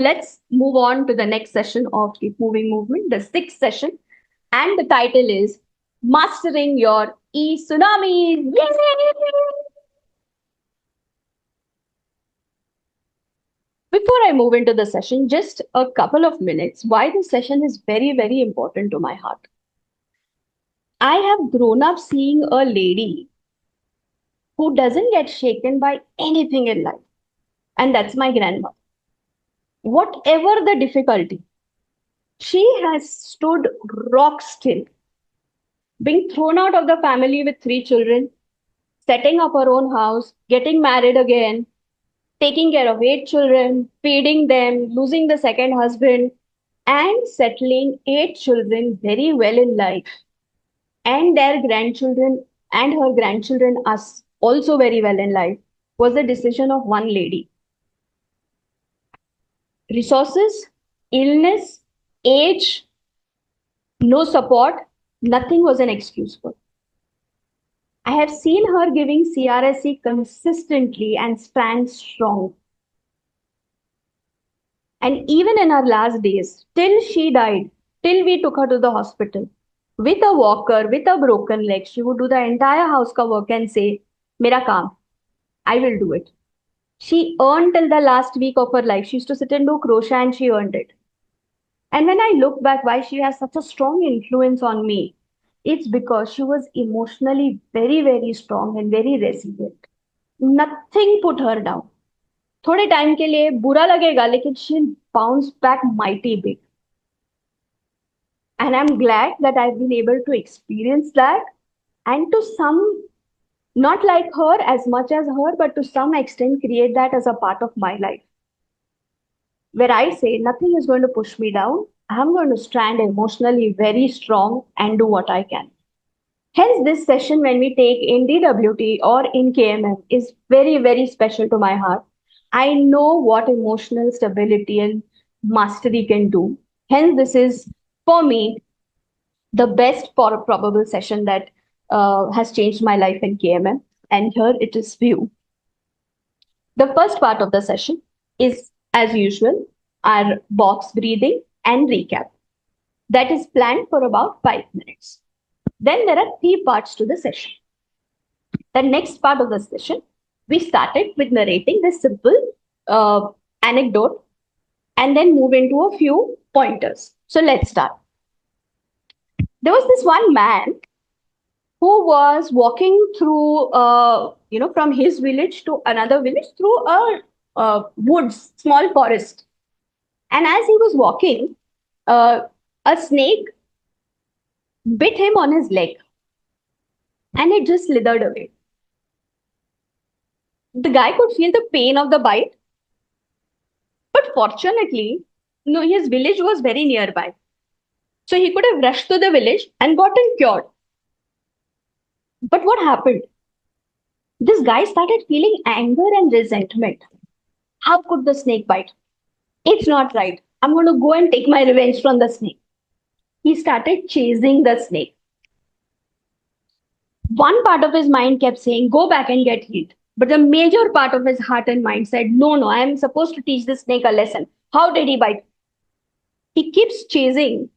let's move on to the next session of Keep Moving Movement, the sixth session. And the title is Mastering Your E-TSUNAMI. Yay! Before I move into the session, just a couple of minutes why this session is very, very important to my heart. I have grown up seeing a lady who doesn't get shaken by anything in life, and that's my grandma. Whatever the difficulty, she has stood rock still, being thrown out of the family with three children, setting up her own house, getting married again, taking care of eight children, feeding them, losing the second husband, and settling eight children very well in life. And their grandchildren and her grandchildren are also very well in life was the decision of one lady. Resources, illness, age, no support, nothing was an excuse for. I have seen her giving CRSE consistently and stand strong. And even in her last days, till she died, till we took her to the hospital, with a walker, with a broken leg, she would do the entire house ka work and say, Mera kaam, I will do it. She earned till the last week of her life. She used to sit and do crochet and she earned it. And when I look back why she has such a strong influence on me, it's because she was emotionally very, very strong and very resilient. Nothing put her down. थोड़े time के लिए बुरा लगेगा लेकिन she'll bounce back mighty big. And I'm glad that I've been able to experience that. And to some, not like her as much as her, but to some extent create that as a part of my life. Where I say nothing is going to push me down. I'm going to stand emotionally very strong and do what I can. Hence, this session, when we take in DWT or in KMM, is very, very special to my heart. I know what emotional stability and mastery can do. Hence, this is, for me, the best probable session that has changed my life in KMM. And here it is for you. The first part of the session is, as usual, our box breathing and recap. That is planned for about 5 minutes. Then there are three parts to the session. The next part of the session, we started with narrating this simple anecdote and then move into a few pointers. So let's start. There was this one man who was walking through, from his village to another village through a woods, small forest. And as he was walking, a snake bit him on his leg and it just slithered away. The guy could feel the pain of the bite, but fortunately, no, his village was very nearby. So he could have rushed to the village and gotten cured. But what happened? This guy started feeling anger and resentment. How could the snake bite? It's not right. I'm going to go and take my revenge from the snake. He started chasing the snake. One part of his mind kept saying, go back and get healed. But the major part of his heart and mind said, no, I am supposed to teach this snake a lesson. How did he bite? He keeps chasing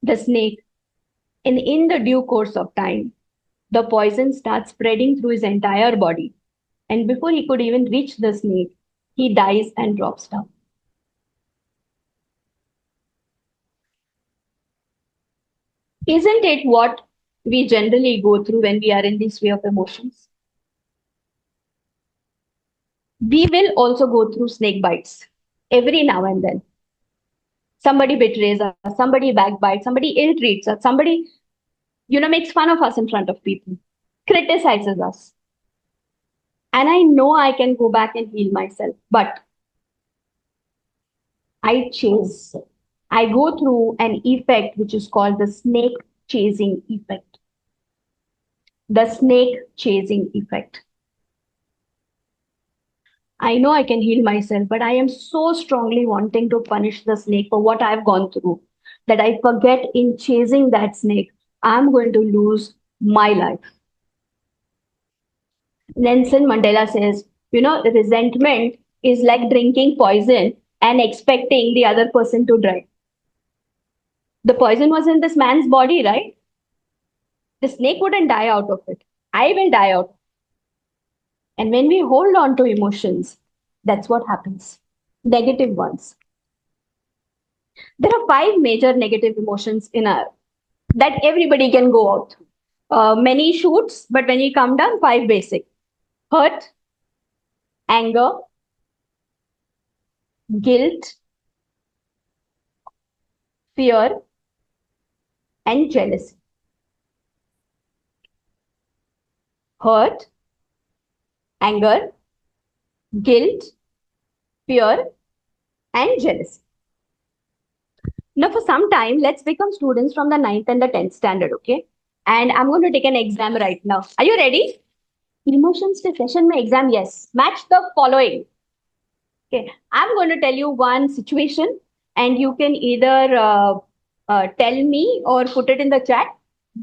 the snake. And in the due course of time, the poison starts spreading through his entire body. And before he could even reach the snake, he dies and drops down. Isn't it what we generally go through when we are in this way of emotions? We will also go through snake bites every now and then. Somebody betrays us, somebody backbites, somebody ill-treats us, somebody, makes fun of us in front of people, criticizes us. And I know I can go back and heal myself, but I chase. I go through an effect which is called the snake chasing effect. The snake chasing effect. I know I can heal myself, but I am so strongly wanting to punish the snake for what I've gone through that I forget in chasing that snake, I'm going to lose my life. Nelson Mandela says, resentment is like drinking poison and expecting the other person to drive. The poison was in this man's body, right? The snake wouldn't die out of it. I will die out. And when we hold on to emotions, that's what happens. Negative ones. There are five major negative emotions in our that everybody can go out through. Many shoots, but when you come down, five basic: hurt, anger, guilt, fear, and jealousy. Hurt, anger, guilt, fear, and jealousy. Now, for some time, let's become students from the ninth and the 10th standard, okay? And I'm going to take an exam right now. Are you ready? Emotions to session mein exam, yes. Match the following. Okay, I'm going to tell you one situation, and you can either tell me or put it in the chat.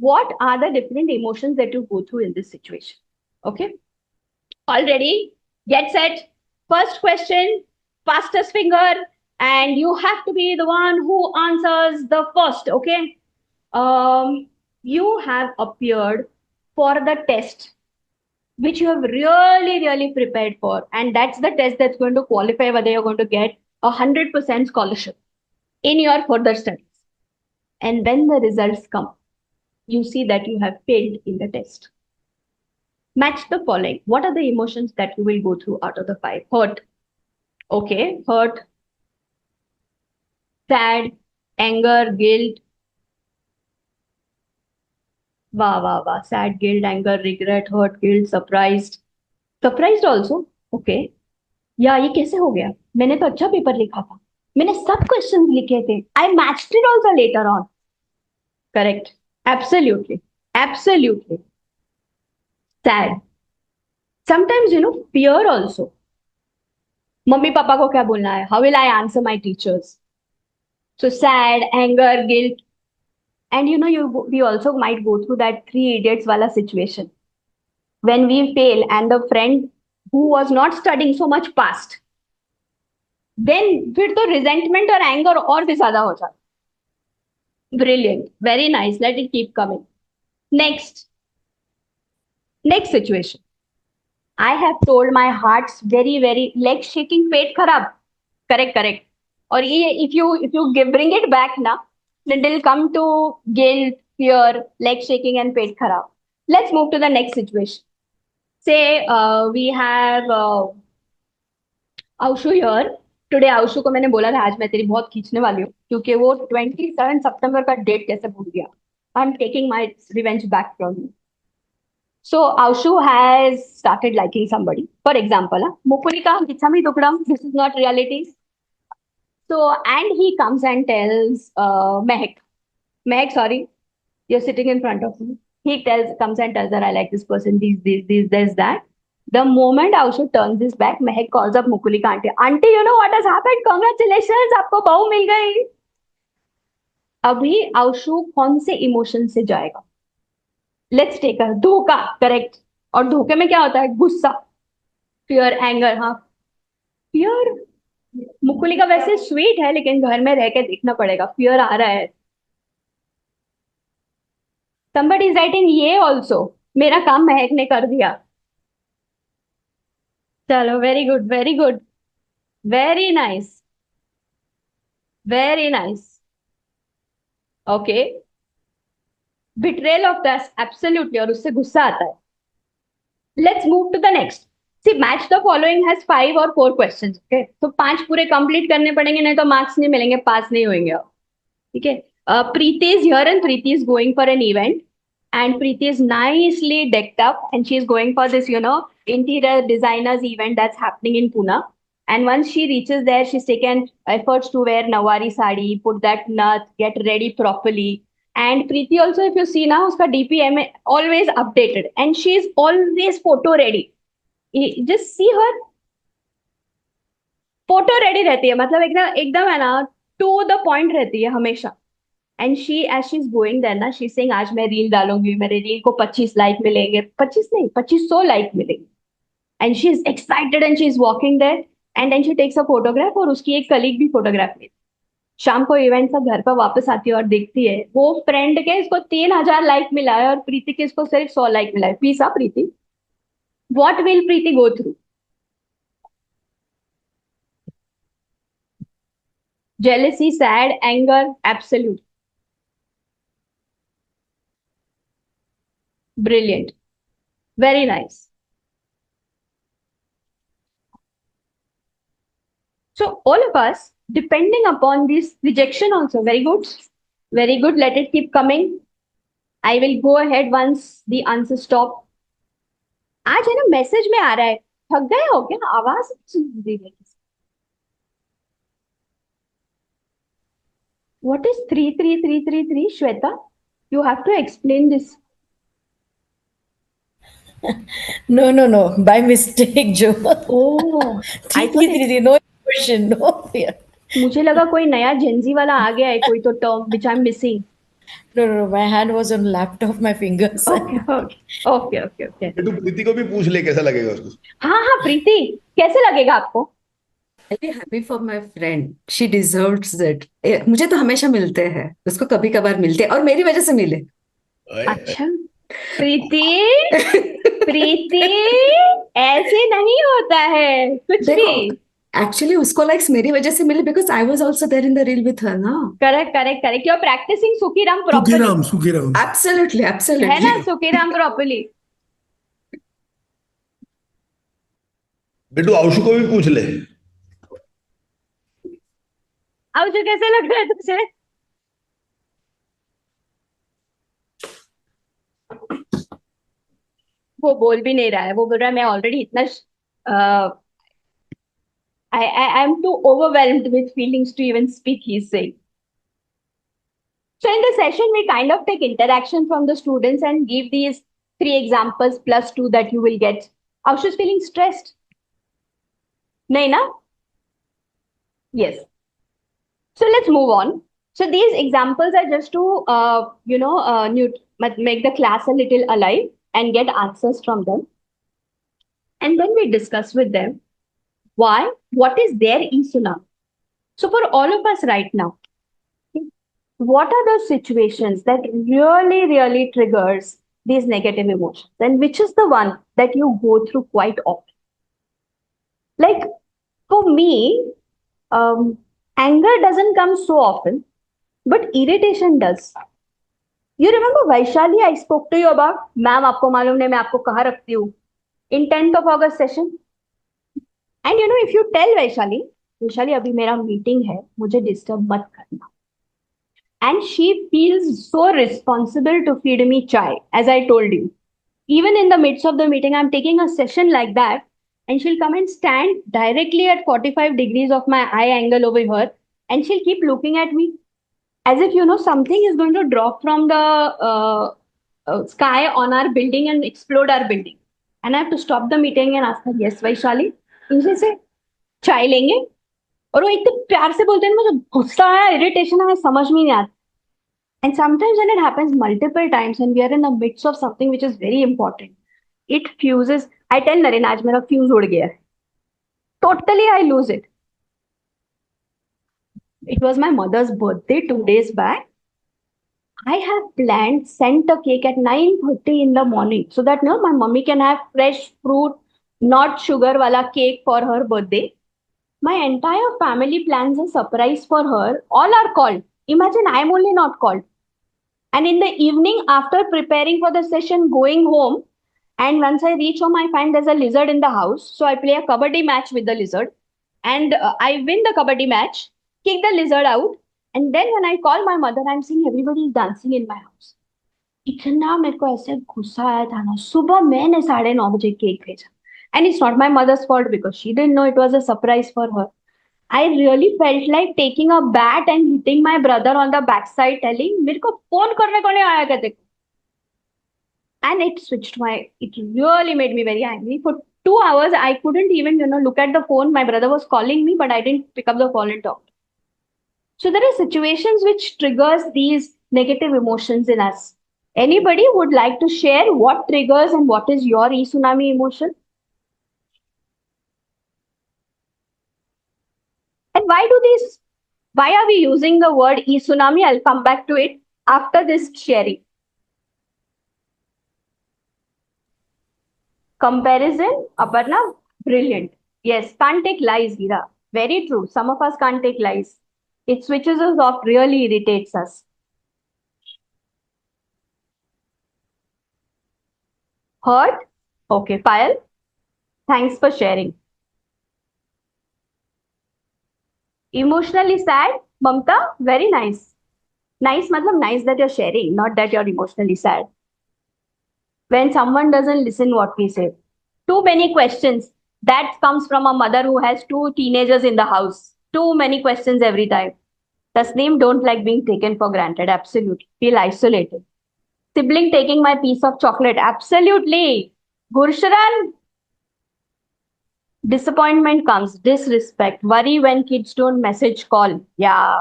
What are the different emotions that you go through in this situation? Okay, all ready? Get set. First question, fastest finger, and you have to be the one who answers the first. Okay, you have appeared for the test which you have really, really prepared for. And that's the test that's going to qualify whether you're going to get 100% scholarship in your further studies. And when the results come, you see that you have failed in the test. Match the following. What are the emotions that you will go through out of the five? Hurt. Okay, hurt, sad, anger, guilt. Wow, wow, wow. Sad, guilt, anger, regret, hurt, guilt, surprised. Surprised also. Okay. या ये कैसे हो गया मैंने तो अच्छा paper लिखा था मैंने सब क्वेश्चंस लिखे थे I matched it also later on correct absolutely absolutely sad sometimes fear also mummy papa को क्या बोलना है how will I answer my teachers so sad anger guilt and you we also might go through that three idiots wala situation when we fail and the friend who was not studying so much passed then फिर तो resentment और anger और भी ज्यादा हो जाता brilliant very nice let it keep coming next situation I have told my heart's very leg shaking पेट खराब correct और ये if you bring it back ना then it'll come to guilt fear leg shaking and पेट खराब let's move to the next situation say we have Aushu here today Aushu को मैंने बोला था आज मैं तेरी बहुत खींचने वाली हूँ क्योंकि वो 27 सितंबर का डेट कैसे भूल गया I am taking my revenge back from you so Aushu has started liking somebody for example मुकुलिका गिच्छामी दुक्कड़म this is not reality so and he comes and tells Mehak sorry you're sitting in front of me he comes and tells her I like this person these there's that the moment Aushu turns his back, Mehak calls up Mukulika auntie. Auntie, you know what has happened? Congratulations, आपको बहू मिल गई. अभी Aushu कौन से emotion से जाएगा? Let's take a धोखा, correct? और धोखे में क्या होता है? गुस्सा, fear, anger, हाँ. Fear, मुकुलिका वैसे स्वीट है लेकिन घर में रह के देखना पड़ेगा. Fear आ रहा है. Somebody is writing ये also. मेरा काम महक ने कर दिया. चलो very good very nice okay betrayal of दस एब्सोल्युटली और उससे गुस्सा आता है let's move to the next see match the following has 5 और 4 क्वेश्चंस ओके तो 5 पूरे कंप्लीट करने पड़ेंगे नहीं तो मार्क्स नहीं मिलेंगे पास नहीं होंगे ठीक है Preeti is here and Preeti is going for an event and Preeti is nicely decked up and she's going for this, interior designers event that's happening in Pune. And once she reaches there, she's taken efforts to wear Nawari sari, put that nut, get ready properly. And Preeti also, if you see now, uska DPM always updated and she's always photo ready. Just see her. Photo ready रहती है मतलब एकदम है ना to the point रहती है हमेशा and she as she is going there ना शी सेइंग आज मैं रील डालूंगी मेरे रील को 25 लाइक मिलेंगे 25 नहीं 2500 लाइक मिलेंगे and she is excited and she is walking there and then she takes a photograph, और उसकी एक कलीग भी फोटोग्राफ लेती। शाम को इवेंट से घर पर वापस आती है और देखती है वो फ्रेंड के इसको 3,000 लाइक मिला है और प्रीति के इसको सिर्फ 100 लाइक मिला है। पीसा Preeti, what will Preeti go through? Jealousy, sad, anger, absolute. Brilliant. Very nice. So all of us, depending upon this rejection also, very good. Very good. Let it keep coming. I will go ahead once the answer stop. आज है ना message में आ रहा है, थक गए हो क्या? आवाज सुन रही है। What is 33333 Shweta? You have to explain this. No. By mistake, Joe. Oh, I thought it, 333. No question. No fear. मुझे लगा कोई नया जेंजी वाला आ गया है, कोई तो term which I'm missing. No. My hand was on laptop, my fingers. Okay. तू प्रीति को भी पूछ ले कैसा लगेगा उसको। हाँ प्रीति, कैसे लगेगा आपको? Really happy for my friend. She deserves it. मुझे तो हमेशा मिलते हैं, उसको कभी कभार मिलते हैं और मेरी वजह से मिले। अच्छा प्रीति ऐसे नहीं होता है कुछ देखो, भी। एक्चुअली उसको लाइक्स मेरी वजह से मिले because I was also there in the reel with her ना। Correct. You are practising Sukhiram properly. Sukhiram absolutely है ना, सुखीराम प्रॉपर्ली। बेटू आउशु को भी पूछ ले। आउशु कैसे लग रहा है तुझे? वो बोल भी नहीं रहा है, वो बोल रहा है मैं ऑलरेडी इतना I am too overwhelmed with feelings to even speak, he's saying. So in the session, we kind of take interaction from the students and give these 3 examples plus 2 that you will get. Aushu's feeling stressed? Nahi na? Yes. So let's move on. So these examples are just to, make the class a little alive and get answers from them. And then we discuss with them why, what is their E-TSUNAMI. So for all of us right now, what are those situations that really triggers these negative emotions, and which is the one that you go through quite often? Like for me, anger doesn't come so often, but irritation does. You remember Vaishali, I spoke to you about, ma'am आपको मालूम नहीं मैं आपको कहाँ रखती हूँ, in 10th of August session. And you know, if you tell Vaishali अभी मेरा मीटिंग है, मुझे डिस्टर्ब मत करना, and she feels so responsible to feed me chai, as I told you. Even in the midst of the meeting, I'm taking a session like that, and she'll come and stand directly at 45 degrees of my eye angle over here, and she'll keep looking at me as if, you know, something is going to drop from the sky on our building and explode our building. And I have to stop the meeting and ask her, yes, Vaishali, इनसे से चाय लेंगे? और वो इतने प्यार से बोलते हैं, मुझे गुस्सा है, इरिटेशन है, मैं समझ में नहीं आता. And sometimes when it happens multiple times and we are in the midst of something which is very important, it fuses. I tell Naren, आज मेरा fuse उड़ गया है. Totally I lose it. It was my mother's birthday 2 days back. I have planned sent a cake at 9:30 in the morning so that my mummy can have fresh fruit, not sugar wala cake for her birthday. My entire family plans a surprise for her. All are called. Imagine I'm only not called. And in the evening, after preparing for the session, going home, and once I reach home, I find there's a lizard in the house. So I play a kabaddi match with the lizard, and I win the kabaddi match, kick the lizard out, and then when I call my mother, I'm seeing everybody is dancing in my house. इतना मेरे को ऐसे गुस्सा आया था ना, सुबह मैंने 9:30 बजे केक भेजा, and it's not my mother's fault because she didn't know it was a surprise for her. I really felt like taking a bat and hitting my brother on the backside, telling, मेरे को phone करने को नहीं आया क्या देखो? And it really made me very angry. For 2 hours, I couldn't even, look at the phone. My brother was calling me, but I didn't pick up the call and talk. So there are situations which triggers these negative emotions in us. Anybody would like to share what triggers and what is your E-TSUNAMI emotion? why are we using the word e-tsunami? I'll come back to it after this sharing. Comparison, Aparna, brilliant. Yes, can't take lies, Gira. Very true. Some of us can't take lies. It switches us off, really irritates us. Hurt? Okay, Payal, thanks for sharing. Emotionally sad? Mamta, very nice. Nice, matlab nice that you're sharing, not that you're emotionally sad. When someone doesn't listen what we say. Too many questions. That comes from a mother who has two teenagers in the house. Too many questions every time. Tasneem don't like being taken for granted. Absolutely. Feel isolated. Sibling taking my piece of chocolate. Absolutely. Gursharan, disappointment comes. Disrespect. Worry when kids don't message call. Yeah,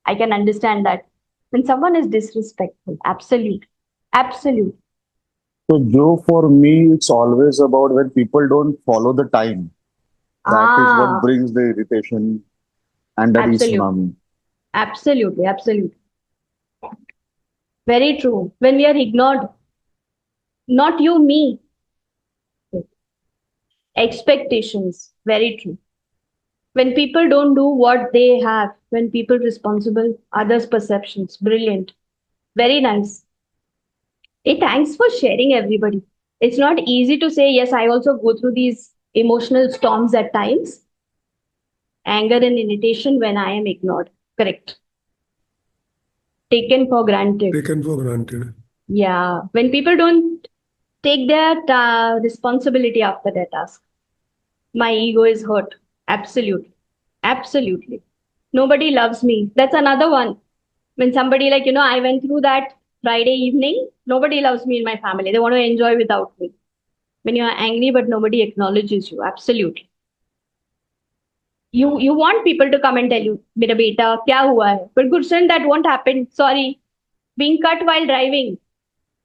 I can understand that. When someone is disrespectful. Absolutely. Absolutely. So, Joe, for me, it's always about when people don't follow the time. That is what Ah, brings the irritation and that is absolutely. tsunami. Absolutely. Absolutely. Very true. When we are ignored, not you, me. Expectations. Very true. When people don't do what they have, when people responsible, others' perceptions. Brilliant. Very nice. Hey, thanks for sharing, everybody. It's not easy to say, yes, I also go through these emotional storms at times, anger and irritation when I am ignored. Correct. Taken for granted. Taken for granted. Yeah. When people don't take their responsibility after their task, my ego is hurt. Absolutely. Absolutely. Nobody loves me. That's another one. When somebody, like, I went through that Friday evening, nobody loves me in my family. They want to enjoy without me. When you are angry, but nobody acknowledges you. Absolutely. You want people to come and tell you, Mera beta, kya hua hai? But Gursan, that won't happen. Sorry. Being cut while driving.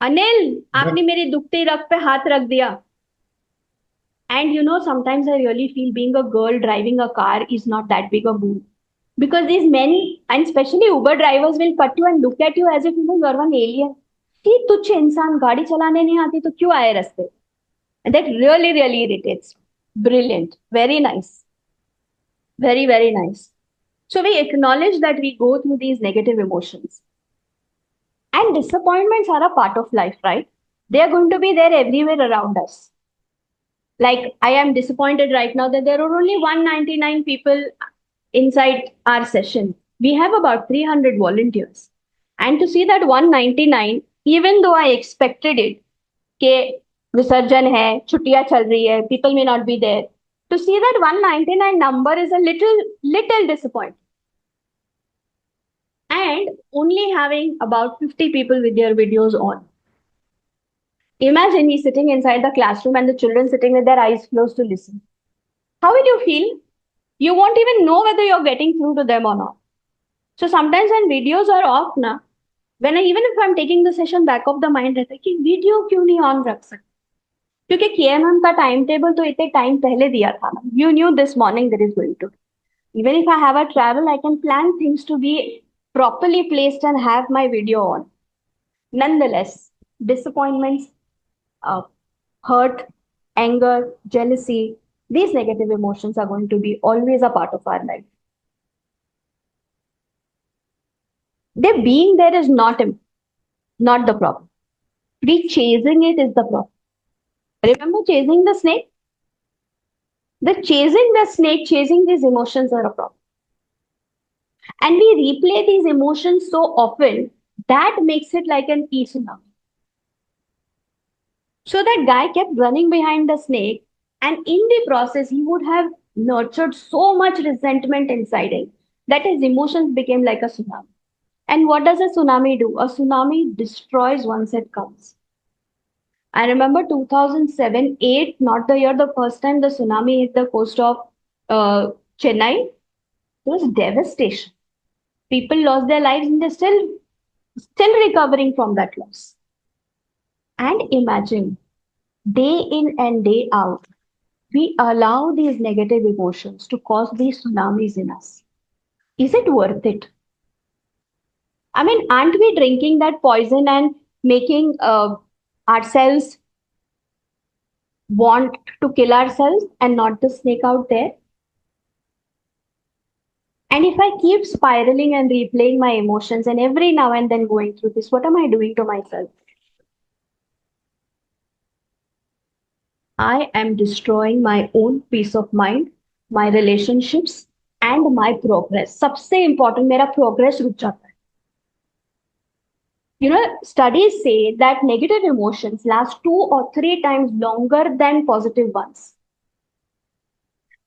Anil, आपने मेरे दुखते रग पे हाथ रख दिया. And sometimes I really feel being a girl driving a car is not that big a boon. Because these men, and especially Uber drivers, will cut you and look at you as if you're one alien. कि तुच्छ इंसान गाड़ी चलाने नहीं आती तो क्यों आए रास्ते? And that really, really irritates. Brilliant. Very nice. Very, very nice. So we acknowledge that we go through these negative emotions. And disappointments are a part of life, right? They are going to be there everywhere around us. Like, I am disappointed right now that there are only 199 people inside our session. We have about 300 volunteers. And to see that 199, even though I expected it, कि विसर्जन है, छुट्टियां चल रही है, people may not be there. To see that 199 number is a little disappointing. And only having about 50 people with their videos on. Imagine me sitting inside the classroom and the children sitting with their eyes closed to listen. How will you feel? You won't even know whether you're getting through to them or not. So sometimes when videos are off, even if I'm taking the session back of the mind, रहता है कि video क्यों नहीं on रख सकते? क्योंकि KMM का time table तो इतने टाइम पहले दिया था ना. You knew this morning there is going to. Even if I have a travel, I can plan things to be properly placed and have my video on. Nonetheless, disappointments, hurt, anger, jealousy, these negative emotions are going to be always a part of our life. Their being there is not the problem. We chasing it is the problem. Remember chasing the snake? Chasing these emotions are a problem. And we replay these emotions so often that makes it like an e-tsunami. So that guy kept running behind the snake, and in the process, he would have nurtured so much resentment inside him that his emotions became like a tsunami. And what does a tsunami do? A tsunami destroys once it comes. I remember 2007-8, not the year the first time the tsunami hit the coast of Chennai. It was devastation. People lost their lives and they're still recovering from that loss. And imagine, day in and day out, we allow these negative emotions to cause these tsunamis in us. Is it worth it? I mean, aren't we drinking that poison and making ourselves want to kill ourselves and not the snake out there? And if I keep spiraling and replaying my emotions and every now and then going through this, what am I doing to myself? I am destroying my own peace of mind, my relationships, and my progress. सबसे important, मेरा progress रुक जाता है. You know, studies say that negative emotions last 2 or 3 times longer than positive ones.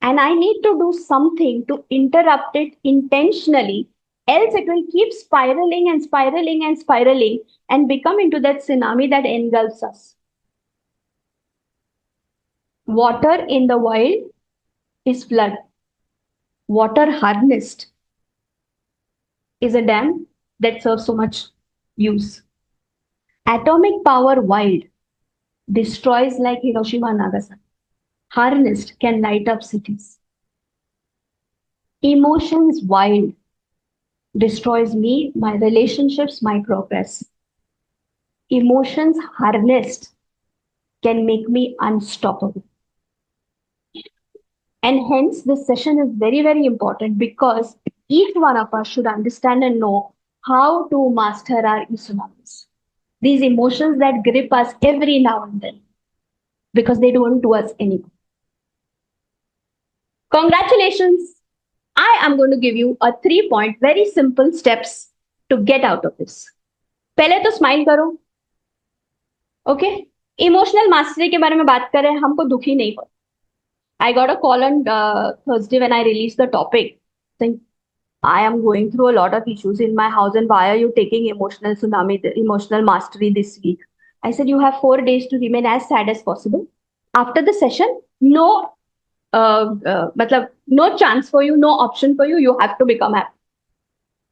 And I need to do something to interrupt it intentionally, else it will keep spiraling and spiraling and spiraling and become into that tsunami that engulfs us. Water in the wild is flood. Water harnessed is a dam that serves so much use. Atomic power wild destroys like Hiroshima and Nagasaki. Harnessed can light up cities. Emotions wild destroys me, my relationships, my progress. Emotions harnessed can make me unstoppable. And hence, this session is very, very important because each one of us should understand and know how to master our E-TSUNAMIs. These emotions that grip us every now and then because they don't do us any good. Congratulations! I am going to give you a 3-point, very simple steps to get out of this. पहले तो smile करो. Okay, emotional mastery के बारे में बात करें, हमको दुखी नहीं पड़ता. I got a call on Thursday when I released the topic saying, I am going through a lot of issues in my house and why are you taking emotional tsunami, emotional mastery this week? I said, you have 4 days to remain as sad as possible. After the session, no chance for you, no option for you, you have to become happy.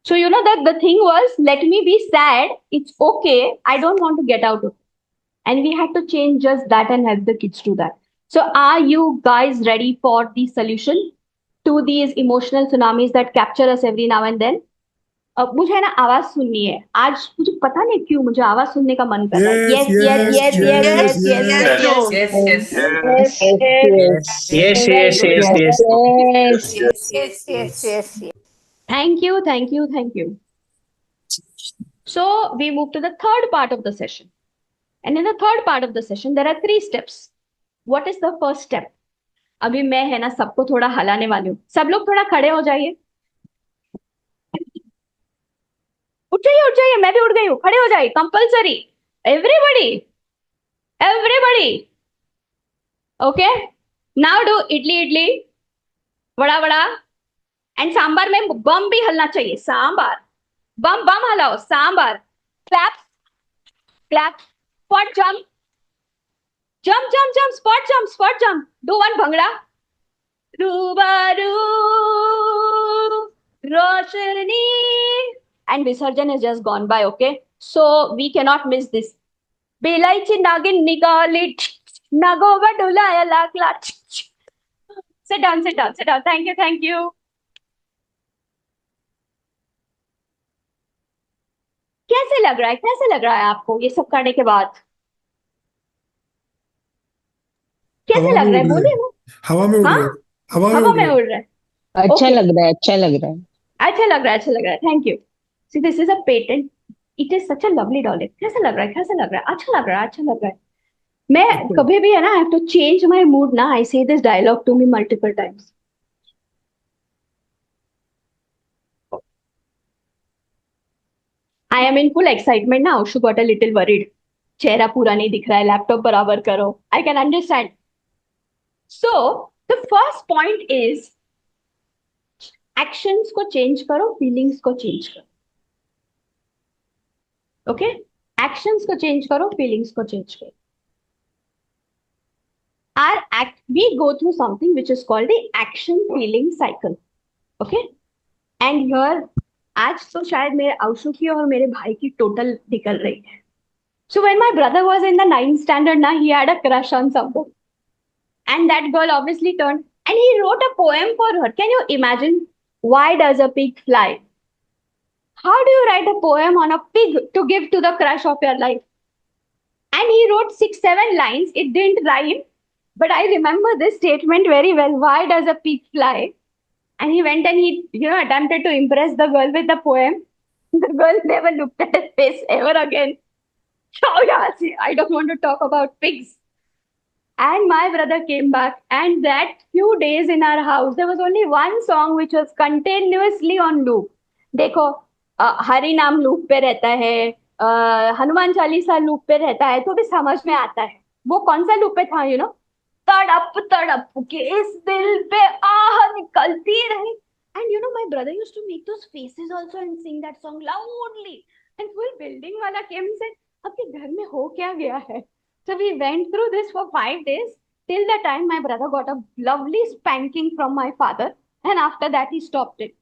So, you know that the thing was, let me be sad, it's okay, I don't want to get out of it. And we had to change just that and help the kids do that. So are you guys ready for the solution to these emotional tsunamis that capture us every now and then? मुझे ना आवाज सुननी है आज. मुझे पता नहीं क्यों मुझे आवाज सुनने का मन कर रहा है. Yes, yes, yes, yes, yes, yes, yes, yes, yes. Thank you, thank you, thank you. So we move to the third part of the session. And in the third part of the session, there are 3 steps. What is the first step? अभी मैं है ना सबको थोड़ा हलाने वाली हूँ. सब लोग थोड़ा खड़े हो जाइए. उठ जाइए, मैं भी उठ गई हूँ. खड़े हो जाइए, compulsory. Everybody. Okay. Now do idli, vada and sambar में बम भी हलना चाहिए. सांबार, बम हलाओ. Sambar, clap, spot jump, spot jump. Do one bhangra. Rubaru, Roshni. And Visarjan has just gone by, okay? So we cannot miss this. Belaichi nagin nigali, nagova dulaya lakla. Sit down. Thank you. कैसे लग रहा है आपको ये सब करने के बाद? कैसे लग रहा है? बोलिए ना. हवा में उड़ रहा है. हवा में उड़ रहा है. अच्छा लग रहा है. Thank you. See, this is a patent. It is such a lovely doll. कैसा लग रहा है? अच्छा लग रहा है. मैं कभी भी है ना, I have to change my mood ना. I say this dialogue to me multiple times. I am in full excitement now. Ushu got a little worried. चेहरा पूरा नहीं दिख रहा है. लैपटॉप बराबर करो. I can understand. So the first point is actions को change करो, feelings को change करो. Okay? Actions को change करो, feelings को change करो. We go through something which is called the action feeling cycle. Okay? And here, आज तो शायद मेरे आउशु की और मेरे भाई की total निकल रही है. So when my brother was in the 9th standard, he had a crush on someone. And that girl obviously turned, and he wrote a poem for her. Can you imagine? Why does a pig fly? How do you write a poem on a pig to give to the crush of your life? And he wrote 6, 7 lines. It didn't rhyme, but I remember this statement very well. Why does a pig fly? And he went and he, attempted to impress the girl with the poem. The girl never looked at his face ever again. Oh yeah, see, I don't want to talk about pigs. And my brother came back, and that few days in our house, there was only one song which was continuously on loop. देखो, हरि नाम loop पे रहता है, Hanuman Chalisa loop पे रहता है, तो भी समझ में आता है. वो कौन सा लूप पे था, तड़प के इस दिल पे आह निकलती रही. And my brother used to make those faces also and sing that song loudly. And full building wala came and said, आपके घर में हो क्या गया है? So we went through this for 5 days till the time my brother got a lovely spanking from my father. And after that, he stopped it.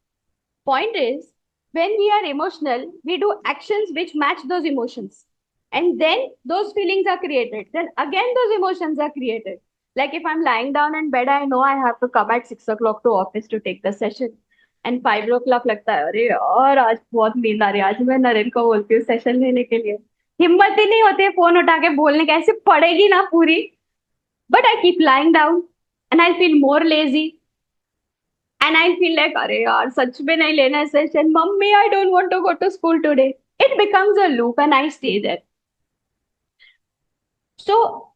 Point is, when we are emotional, we do actions which match those emotions. And then those feelings are created. Then again, those emotions are created. Like if I'm lying down in bed, I know I have to come at 6 o'clock to office to take the session. And 5 o'clock लगता है अरे यार आज बहुत नींद आ रही है. आज मैं नरेन को बोलती हूँ सेशन लेने के लिए. हिम्मत ही नहीं होती है फोन उठा के बोलने का. ऐसे पड़ेगी ना पूरी. But I keep lying down and I'll feel more lazy. And I'll feel like, अरे यार सच में नहीं लेना है session. Mummy, I don't want to go to school today. It becomes a loop and I stay there. So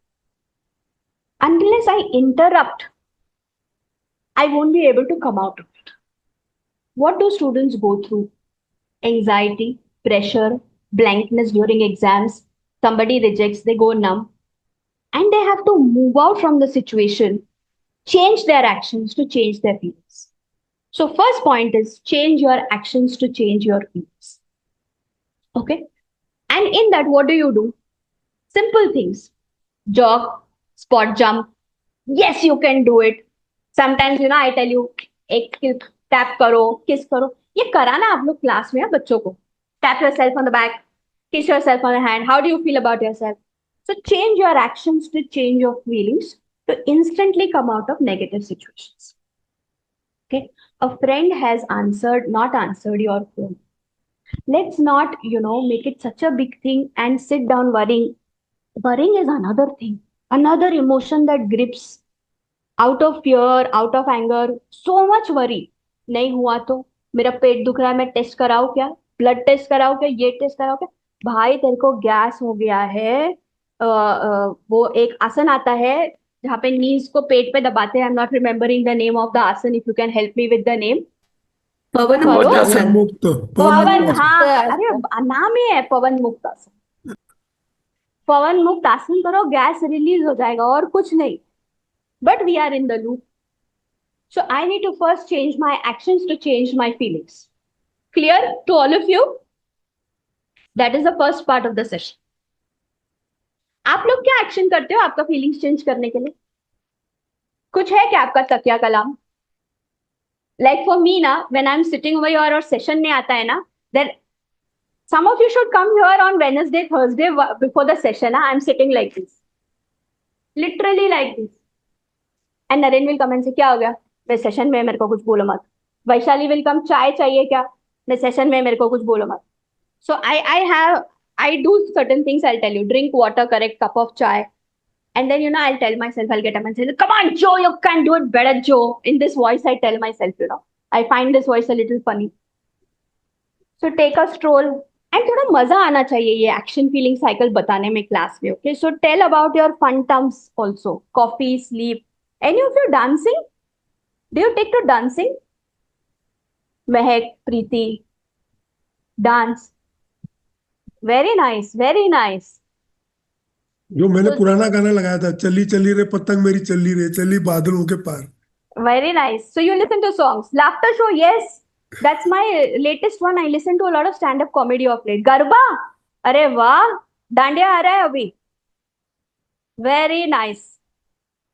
unless I interrupt, I won't be able to come out of it. What do students go through? Anxiety, pressure, blankness during exams. Somebody rejects, they go numb. And they have to move out from the situation, change their actions to change their feelings. So first point is change your actions to change your feelings. Okay. And in that, what do? Simple things. Jog, spot jump. Yes, you can do it. Sometimes, I tell you, एक tap करो, kiss करो. ये करा ना आप लोग class में बच्चों को. Tap yourself on the back, kiss yourself on the hand. How do you feel about yourself? So change your actions to change your feelings to instantly come out of negative situations. Okay. A friend has not answered your phone. Let's not, make it such a big thing and sit down worrying. Worrying is another thing, another emotion that grips out of fear, out of anger. So much worry. नहीं हुआ तो मेरा पेट दुख रहा है, मैं test कराऊं क्या, blood test कराऊं क्या, ये टेस्ट कराऊं क्या. भाई तेरे को गैस हो गया है. वो एक आसन आता है जहाँ पे नीज को पेट पे दबाते हैं. I am not remembering the name of the asana. If you can help me with the name. पवन करो. आसन. पवन, हाँ अरे नाम ही है पवन मुक्त आसन. पवन मुक्त आसन करो, गैस रिलीज हो जाएगा और कुछ नहीं. But we are in the loop. So I need to first change my actions to change my feelings. Clear to all of you? That is the first part of the session. आप लोग क्या action करते हो आपका feelings change करने के लिए? कुछ है क्या आपका तकिया कलाम? Like for me ना, when I'm sitting over here और session नहीं आता है ना, then some of you should come here on Wednesday, Thursday before the session. I'm sitting like this. Literally like this. And Naren will come and say, क्या हो गया? मैं session में मेरे को कुछ बोलो मत. वैशाली will come, चाय चाहिए क्या? मैं सेशन में मेरे को कुछ बोलो मत. So I do certain things. I'll tell you, drink water, correct cup of chai. And then, I'll tell myself, I'll get up and say, come on, Joe, you can do it better, Joe. In this voice, I tell myself, I find this voice a little funny. So take a stroll. And थोड़ा मजा आना चाहिए ये action feeling cycle बताने में class में. Okay, so tell about your fun terms also. Coffee, sleep. Any of you dancing? Do you take to dancing? Mehak, Preeti, dance. Very nice, very nice. जो मैंने पुराना गाना लगाया था, चली चली रे पतंग मेरी चली रे चली बादलों के पार. Very nice. So you listen to songs. Laughter show, yes. That's my latest one. I listen to a lot of stand-up comedy of late. Garba, अरे वाह, डांडिया आ रहा है अभी. Very nice.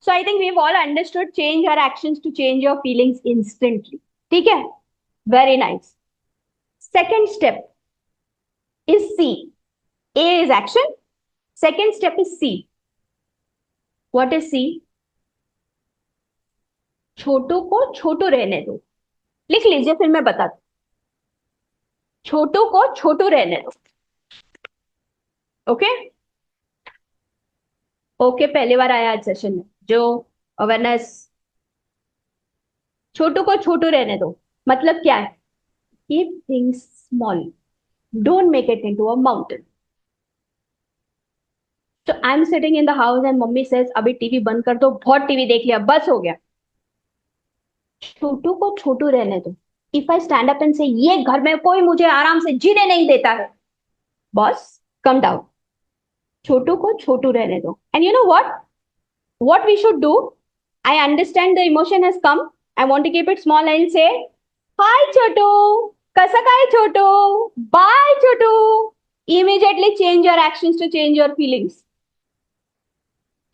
So I think we've all understood change your actions to change your feelings instantly. ठीक है? Very nice. Second step is C. A is action. Second step is C. What is C? छोटू को छोटू रहने दो। लिख लीजिए, फिर मैं बताती। छोटू को छोटू रहने दो। ओके। ओके, पहली बार आया आज सेशन में जो अवेयरनेस। छोटू को छोटू रहने दो मतलब क्या है? Keep things small, don't make it into a mountain. तो I am sitting in the house and mummy says अभी टीवी बंद कर दो, बहुत टीवी देख लिया, बस हो गया। छोटू को छोटू रहने दो। If I stand up and से ये घर में कोई मुझे आराम से जीने नहीं देता है, बॉस कम डाउन। छोटू को छोटू रहने दो। And you know what we should do? I understand the emotion has come. I want to keep it small and say, Hi Chotu, kasa kai Chotu, bye Chotu. Immediately change your actions to change your feelings.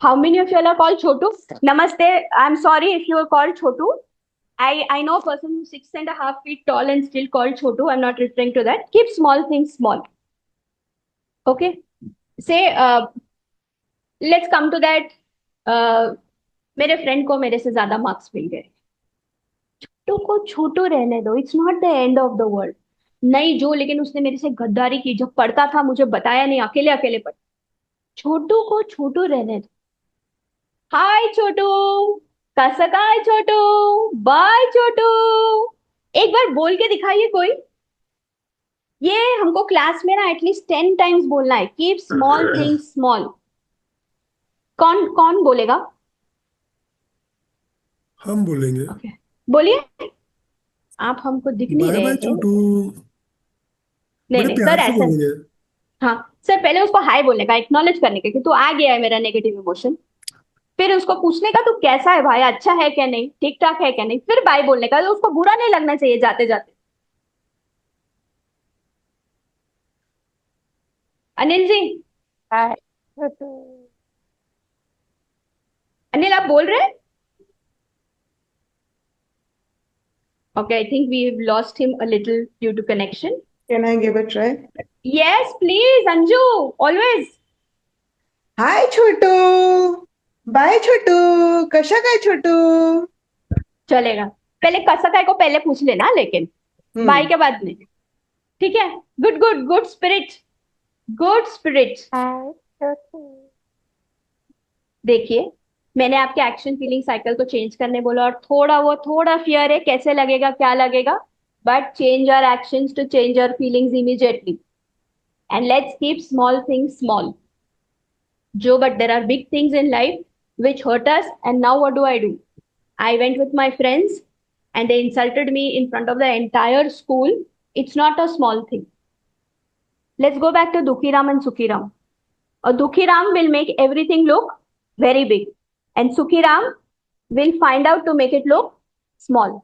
How many of you all are called Chotu? Namaste. I'm sorry if you are called Chotu. I know a person who's 6.5 feet tall and still called Chotu. I'm not referring to that. Keep small things small. Okay. Say, let's come to that. मेरे friend को मेरे से ज्यादा marks मिल गए। छोटू को छोटू रहने दो, it's not the end of the world. नहीं जो, लेकिन उसने मेरे से गद्दारी की, जब पढ़ता था मुझे बताया नहीं, अकेले अकेले पढ़। छोटू को छोटू रहने दो। हाय छोटू, कैसा है छोटू, बाय छोटू। एक बार बोल के दिखाइए कोई। ये हमको क्लास में ना एटलीस्ट 10 टाइम्स बोलना है, कीप स्मॉल थिंग्स स्मॉल। कौन कौन बोलेगा? हम बोलेंगे। ओके, बोलिए। आप हमको दिख नहीं बाय रहे बाय हैं। छोटू। नहीं बड़े नहीं सर, प्यार से ऐसा नहीं। बोलेंगे। हाँ सर, पहले उसको हाय बोलने का, एक्नॉलेज करने का कि तू आ गया है मेरा नेगेटिव इमोशन। फिर उसको पूछने का तू कैसा है भाई, अच्छा है क्या नहीं, ठीक ठाक है क्या नहीं। फिर बाय बोलने का, तो उसको बुरा नहीं लगना चाहिए जाते जाते। अनिल जी, हाय। अनिल आप बोल रहे हैं? Okay, I think we have lost him a little due to connection. Can I give a try? Yes please Anju, always. Hi, Chhotu. Bye, Chhotu. कशा काय छोटू? चलेगा, पहले कसकाय को पहले पूछ लेना, लेकिन बाय के बाद में। ठीक है। Good good good spirit, good spirit. देखिए, मैंने आपके एक्शन फीलिंग साइकिल को चेंज करने बोला, और थोड़ा फियर है, कैसे लगेगा क्या लगेगा, but change your actions to change your feelings immediately. And let's keep small things small. जो, but there are big things in life which hurt us, and now what do? I went with my friends and they insulted me in front of the entire school. It's not a small thing. Let's go back to Dukhiram and Sukhiram. A Dukhiram will make everything look very big, and Sukhiram will find out to make it look small.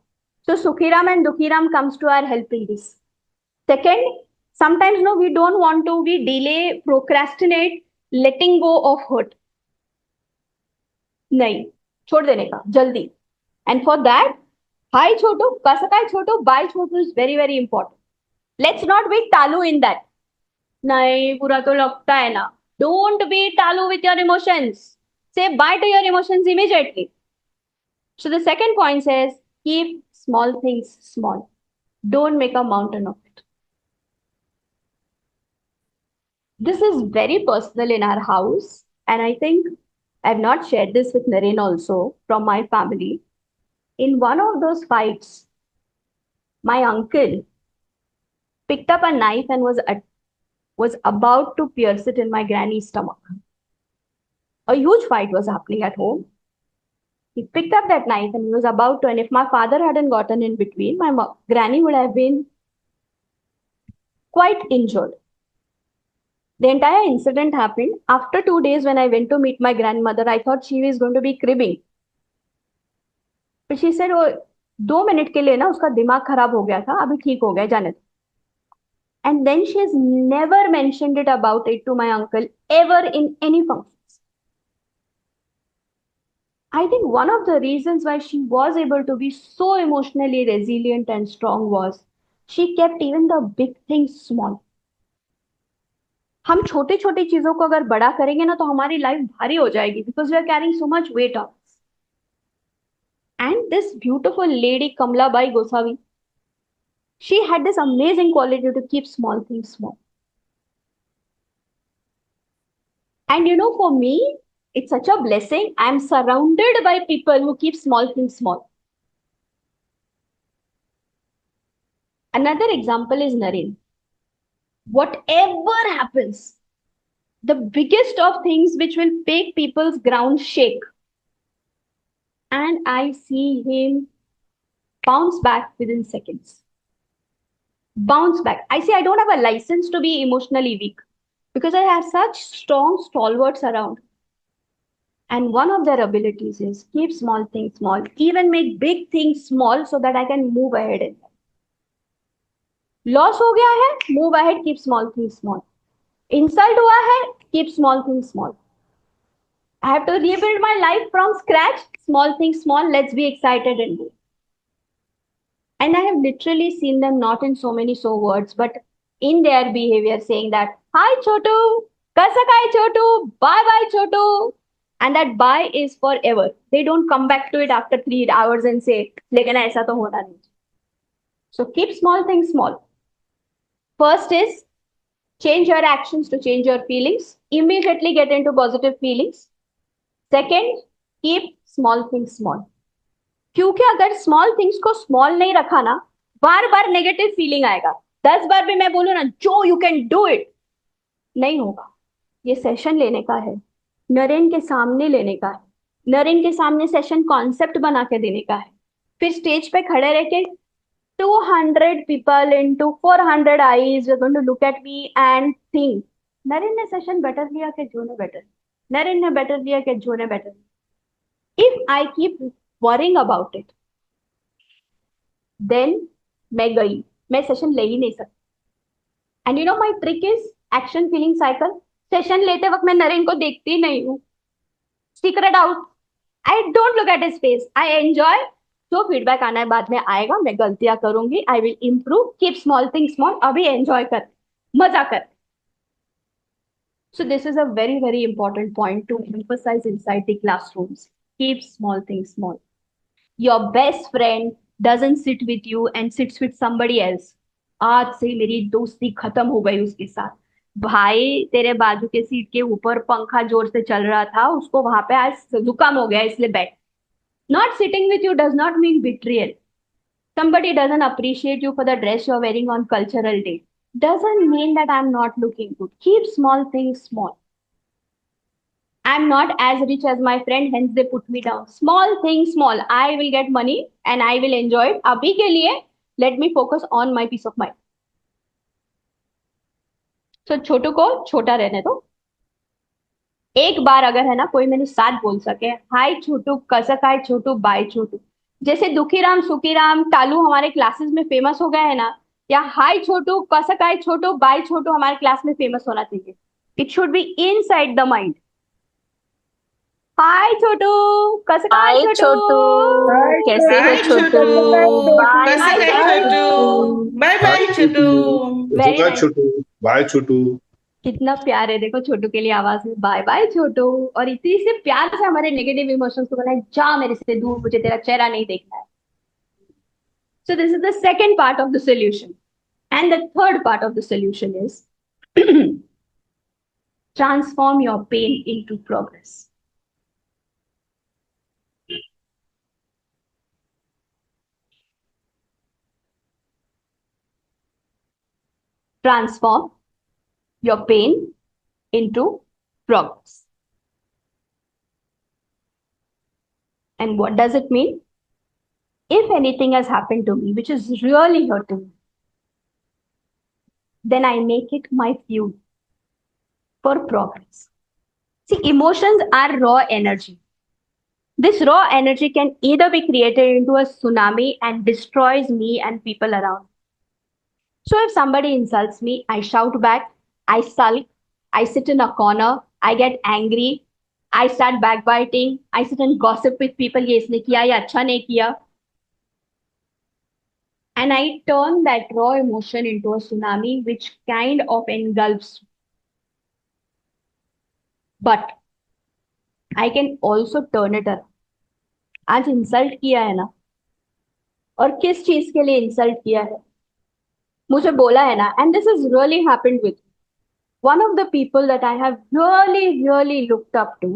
So Sukhiram and Dukhiram comes to our help in this. Second, sometimes no, we don't want to, we delay, procrastinate letting go of hurt. नहीं, छोड़ देने का जल्दी। And for that, hi Chhotu, कसकाय Chhotu, bye Chhotu is very very important. Let's not be टालू in that. नहीं, बुरा तो लगता है ना। डोंट बी टालू with your emotions. Say bye to your emotions immediately. So the second point says keep small things small, don't make a mountain of it. This is very personal in our house, and I think I've not shared this with Naren also from my family. In one of those fights, my uncle picked up a knife and was about to pierce it in my granny's stomach. A huge fight was happening at home. He picked up that knife and he was about to, and if my father hadn't gotten in between, my granny would have been quite injured. The entire incident happened after 2 days. When I went to meet my grandmother, I thought she was going to be cribbing. But she said, वो 2 minute के लिए ना उसका दिमाग खराब हो गया था, अभी ठीक हो गया, जाने दो। And then she has never mentioned it about it to my uncle ever in any functions. I think one of the reasons why she was able to be so emotionally resilient and strong was she kept even the big things small. हम छोटी छोटी चीजों को अगर बड़ा करेंगे ना, तो हमारी लाइफ भारी हो जाएगी, because we are carrying so much weight off. And this beautiful lady, Kamla Bai Gosavi, she had this amazing quality to keep small things small. And for me, it's such a blessing. I'm surrounded by people who keep small things small. Another example is Naren. Whatever happens, the biggest of things which will make people's ground shake, and I see him bounce back within seconds. Bounce back. I see I don't have a license to be emotionally weak because I have such strong stalwarts around. And one of their abilities is keep small things small, even make big things small so that I can move ahead in them. Loss हो गया है, move ahead, keep small things small. Insult हुआ है, keep small things small. I have to rebuild my life from scratch, small things small, let's be excited and do. And I have literally seen them not in so many words, but in their behavior saying that, hi Chotu, kasa kai Chotu, bye bye Chotu. And that bye is forever. They don't come back to it after 3 hours and say, lekin aisa to hona nahi. So keep small things small. First is change your actions to change your feelings. Immediately get into positive feelings. Second, keep small things small. क्योंकि अगर small things को small नहीं रखा ना, बार बार negative feeling आएगा. 10 बार भी मैं बोलूं ना, जो यू कैन डू इट, नहीं होगा. ये सेशन लेने का है, नरेन के सामने लेने का है, नरेन के सामने सेशन कॉन्सेप्ट बना के देने का है, फिर स्टेज पे खड़े रह के 200 people into 400 eyes are going to look at me and think, Naren ने सेशन बेटर लिया कि जो ने बेटर, नरेन ने बेटर लिया कि जो ने better. If I keep worrying about it, then मैं गई, मैं सेशन ले ही नहीं सकती. And my trick is action feeling cycle. Session लेते वक्त मैं नरेन को देखती नहीं हूँ. Secret out. I don't look at his face. I enjoy. जो फीडबैक आना है बाद में आएगा, मैं गलतियां करूंगी, I will improve. Keep small things small. अभी एंजॉय कर, मजा कर. So this is a very, very important point to emphasize inside the classrooms. Keep small things small. Your best friend doesn't sit with you and sits with somebody else. आज से मेरी दोस्ती खत्म हो गई उसके साथ. भाई तेरे बाजू के सीट के ऊपर पंखा जोर से चल रहा था, उसको वहां पे आज जुकाम हो गया इसलिए बैठ. Not sitting with you does not mean betrayal. Somebody doesn't appreciate you for the dress you're wearing on cultural day. Doesn't mean that I'm not looking good. Keep small things small. I'm not as rich as my friend, hence they put me down. Small things small. I will get money and I will enjoy it. Abhi ke liye, let me focus on my peace of mind. So छोटू को छोटा रहने दो. एक बार अगर है ना कोई मेरे साथ बोल सके, हाय छोटू, कसक हाय छोटू, बाय छोटू. जैसे दुखीराम सुखीराम टालू हमारे क्लासेस में फेमस हो गए है ना, या हाय छोटू, कसक हाय छोटू, बाय छोटू हमारे क्लास में फेमस होना चाहिए. It should be inside the mind. Hi Chhotu, कसक हाय हाय छोटू, छोटू, कैसे हो हाय छोटू? छोटू, बाय कसं बाय काय छोटू. छोटू? बाय बाय छोटू. वेरी काय नाइस. छोटू बाय छोटू. कितना प्यार है देखो छोटू के लिए आवाज में, बाय बाय छोटू. और इतनी से प्यार से हमारे नेगेटिव इमोशंस को बनाए, जा मेरे से दूर, मुझे तेरा चेहरा नहीं देखना है. So this is the second part of the solution. And the third part of the solution is transform your pain into progress. Transform your pain into progress. And what does it mean? If anything has happened to me which is really hurting me, then I make it my fuel for progress. See, emotions are raw energy. This raw energy can either be created into a tsunami and destroys me and people around. So if somebody insults me, I shout back, I sulk, I sit in a corner, I get angry, I start backbiting, I sit and gossip with people, ये इसने किया, ये अच्छा नहीं किया. And I turn that raw emotion into a tsunami which kind of engulfs. But I can also turn it around. आज insult किया है ना, और किस चीज के लिए इंसल्ट किया है, मुझे बोला है ना, and this is really happened with one of the people that I have really looked up to.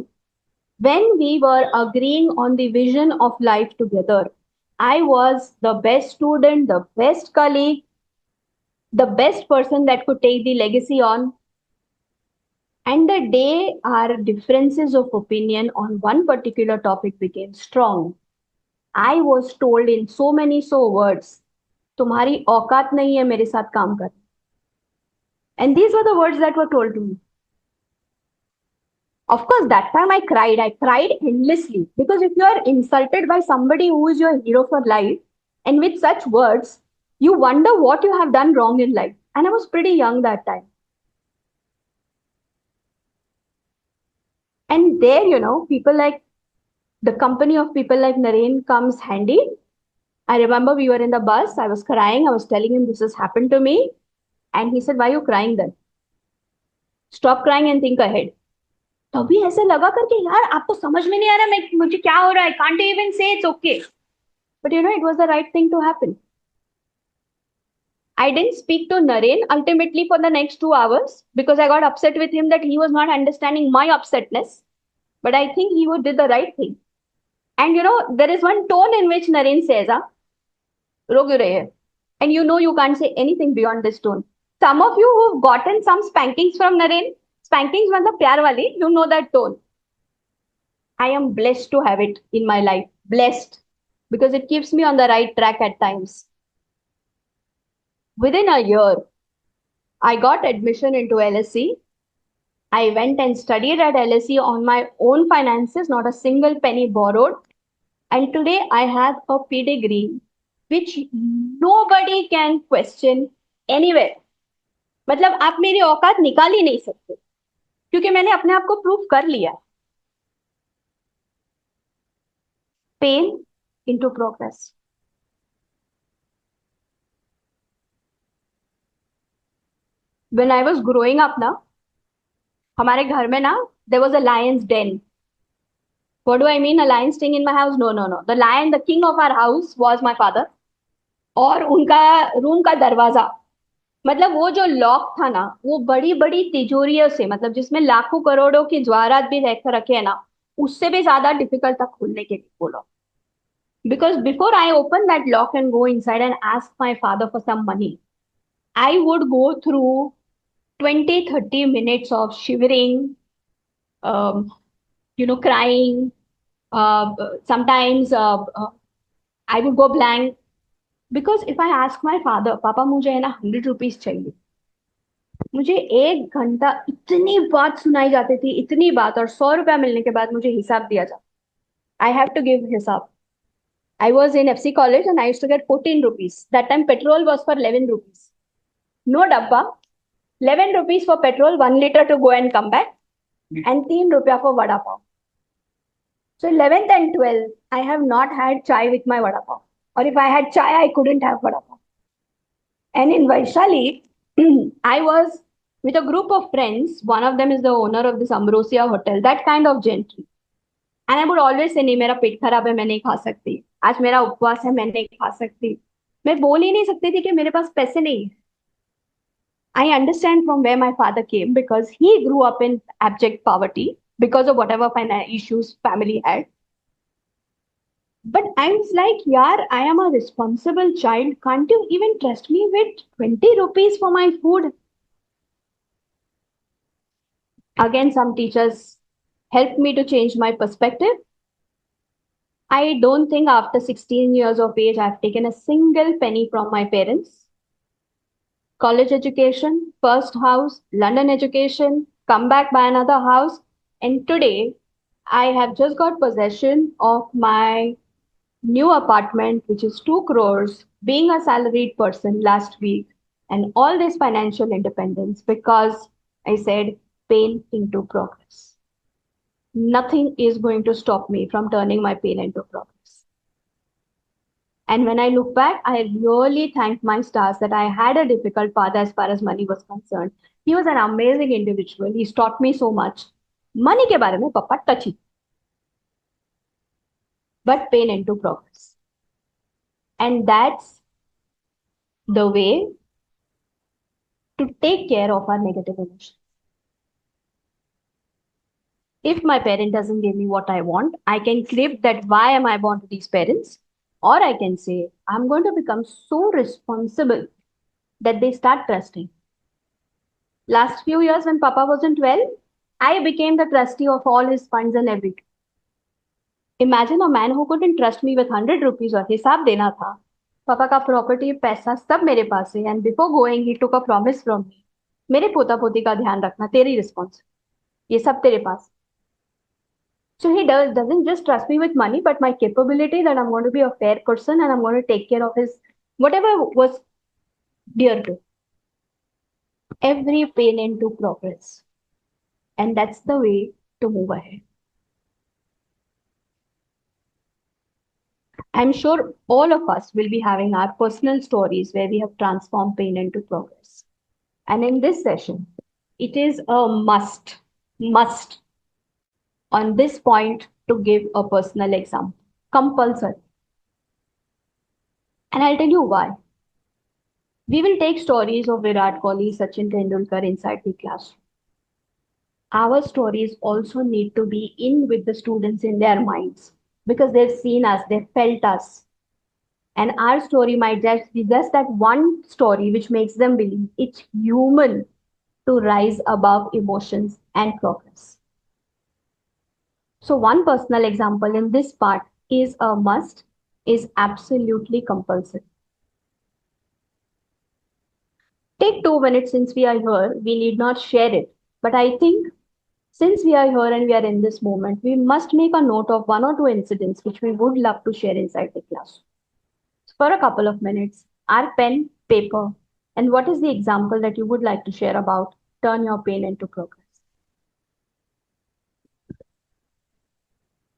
When we were agreeing on the vision of life together, I was the best student, the best colleague, the best person that could take the legacy on. And the day our differences of opinion on one particular topic became strong, I was told in so many words, तुम्हारी औकात नहीं है मेरे साथ काम कर. And these were the words that were told to me. Of course, that time I cried. I cried endlessly because if you are insulted by somebody who is your hero for life and with such words, you wonder what you have done wrong in life. And I was pretty young that time. And there, people like the company of people like Naren comes handy. I remember we were in the bus. I was crying. I was telling him this has happened to me. And he said, why are you crying then? Stop crying and think ahead. तभी ऐसे लगा करके यार आपको समझ में नहीं आ रहा मैं मुझे क्या हो रहा है. Can't even say it's okay. But it was the right thing to happen. I didn't speak to Naren ultimately for the next 2 hours because I got upset with him that he was not understanding my upsetness. But I think he did the right thing. And there is one tone in which Naren says, रो क्यों रहे हैं? And you can't say anything beyond this tone. Some of you who've gotten some spankings from Naren, spankings मतलब प्यार वाली, you know that tone. I am blessed to have it in my life. Blessed. Because it keeps me on the right track at times. Within a year, I got admission into LSE. I went and studied at LSE on my own finances, not a single penny borrowed. And today I have a pedigree which nobody can question anywhere. मतलब आप मेरी औकात निकाल ही नहीं सकते क्योंकि मैंने अपने आप को प्रूव कर लिया. Pain into progress. When I was growing up ना, हमारे घर में ना, there was a lion's den. What do I mean? A lion staying in my house? No. The lion, the king of our house was my father. और उनका room का दरवाजा, मतलब वो जो लॉक था ना, वो बड़ी बड़ी तिजोरियों से, मतलब जिसमें लाखों करोड़ों की ज्वारात भी रखे है ना, उससे भी ज्यादा डिफिकल्ट था खोलने के लिए वो lock. Because before I open that lock and go inside and ask my father for some money, I would go through 20-30 minutes of shivering, crying. Sometimes I would go blank. Because if I ask my father, पापा मुझे है ना 100 rupees चाहिए, मुझे 1 घंटा इतनी बात सुनाई जाती थी, इतनी बात, और 100 रुपया मिलने के बाद मुझे हिसाब दिया जाता. I have to give हिसाब. I was in FC college and I used to get 14 rupees. That time petrol was for 11 rupees. No dabba. 11 rupees for petrol, 1 liter to go and come back, and 3 rupiah for vada pav. So 11th and 12th, I have not had chai with my vada pav. Or if I had chai, I couldn't have vada pav. And in Vaishali, I was with a group of friends. One of them is the owner of this Ambrosia Hotel, that kind of gentry. And I would always say, नहीं मेरा पेट खराब है, मैं नहीं खा सकती. आज मेरा उपवास है, मैं नहीं खा सकती. मैं बोल ही नहीं सकती थी कि मेरे पास पैसे नहीं है. I understand from where my father came because he grew up in abject poverty because of whatever financial issues family had. But I was like, yaar, I am a responsible child. Can't you even trust me with 20 rupees for my food? Again, some teachers helped me to change my perspective. I don't think after 16 years of age, I've taken a single penny from my parents. College education, first house, London education, come back by another house. And today, I have just got possession of my new apartment, which is 2 crores, being a salaried person last week, and all this financial independence because I said pain into progress. Nothing is going to stop me from turning my pain into progress. And when I look back, I really thank my stars that I had a difficult path as far as money was concerned. He was an amazing individual. He's taught me so much. Money के बारे में पापा touchy. but pain into progress. And that's the way to take care of our negative emotions. If my parent doesn't give me what I want, I can crib that why am I born to these parents? Or I can say, I'm going to become so responsible that they start trusting. Last few years when Papa wasn't well, I became the trustee of all his funds and everything. Imagine a man who couldn't trust me with 100 rupees और हिसाब देना था. पापा का property पैसा सब मेरे पास है and before going he took a promise from me. मेरे पोता पोती का ध्यान रखना तेरी रिस्पॉन्स. ये सब तेरे पास. So he doesn't just trust me with money, but my capability that I'm going to be a fair person and I'm going to take care of his whatever was dear to. Every pain into progress. And that's the way to move ahead. I'm sure all of us will be having our personal stories where we have transformed pain into progress. And in this session, it is a must on this point to give a personal example. Compulsory. And I'll tell you why. We will take stories of Virat Kohli, Sachin Tendulkar inside the classroom. Our stories also need to be in with the students in their minds because they've seen us, they've felt us. And our story might just be just that one story which makes them believe it's human to rise above emotions and progress. So one personal example in this part is a must, is absolutely compulsory. Take 2 minutes since we are here, we need not share it. But I think since we are here and we are in this moment, we must make a note of 1 or 2 incidents which we would love to share inside the class. For a couple of minutes, our pen, paper, and what is the example that you would like to share about turn your pain into progress?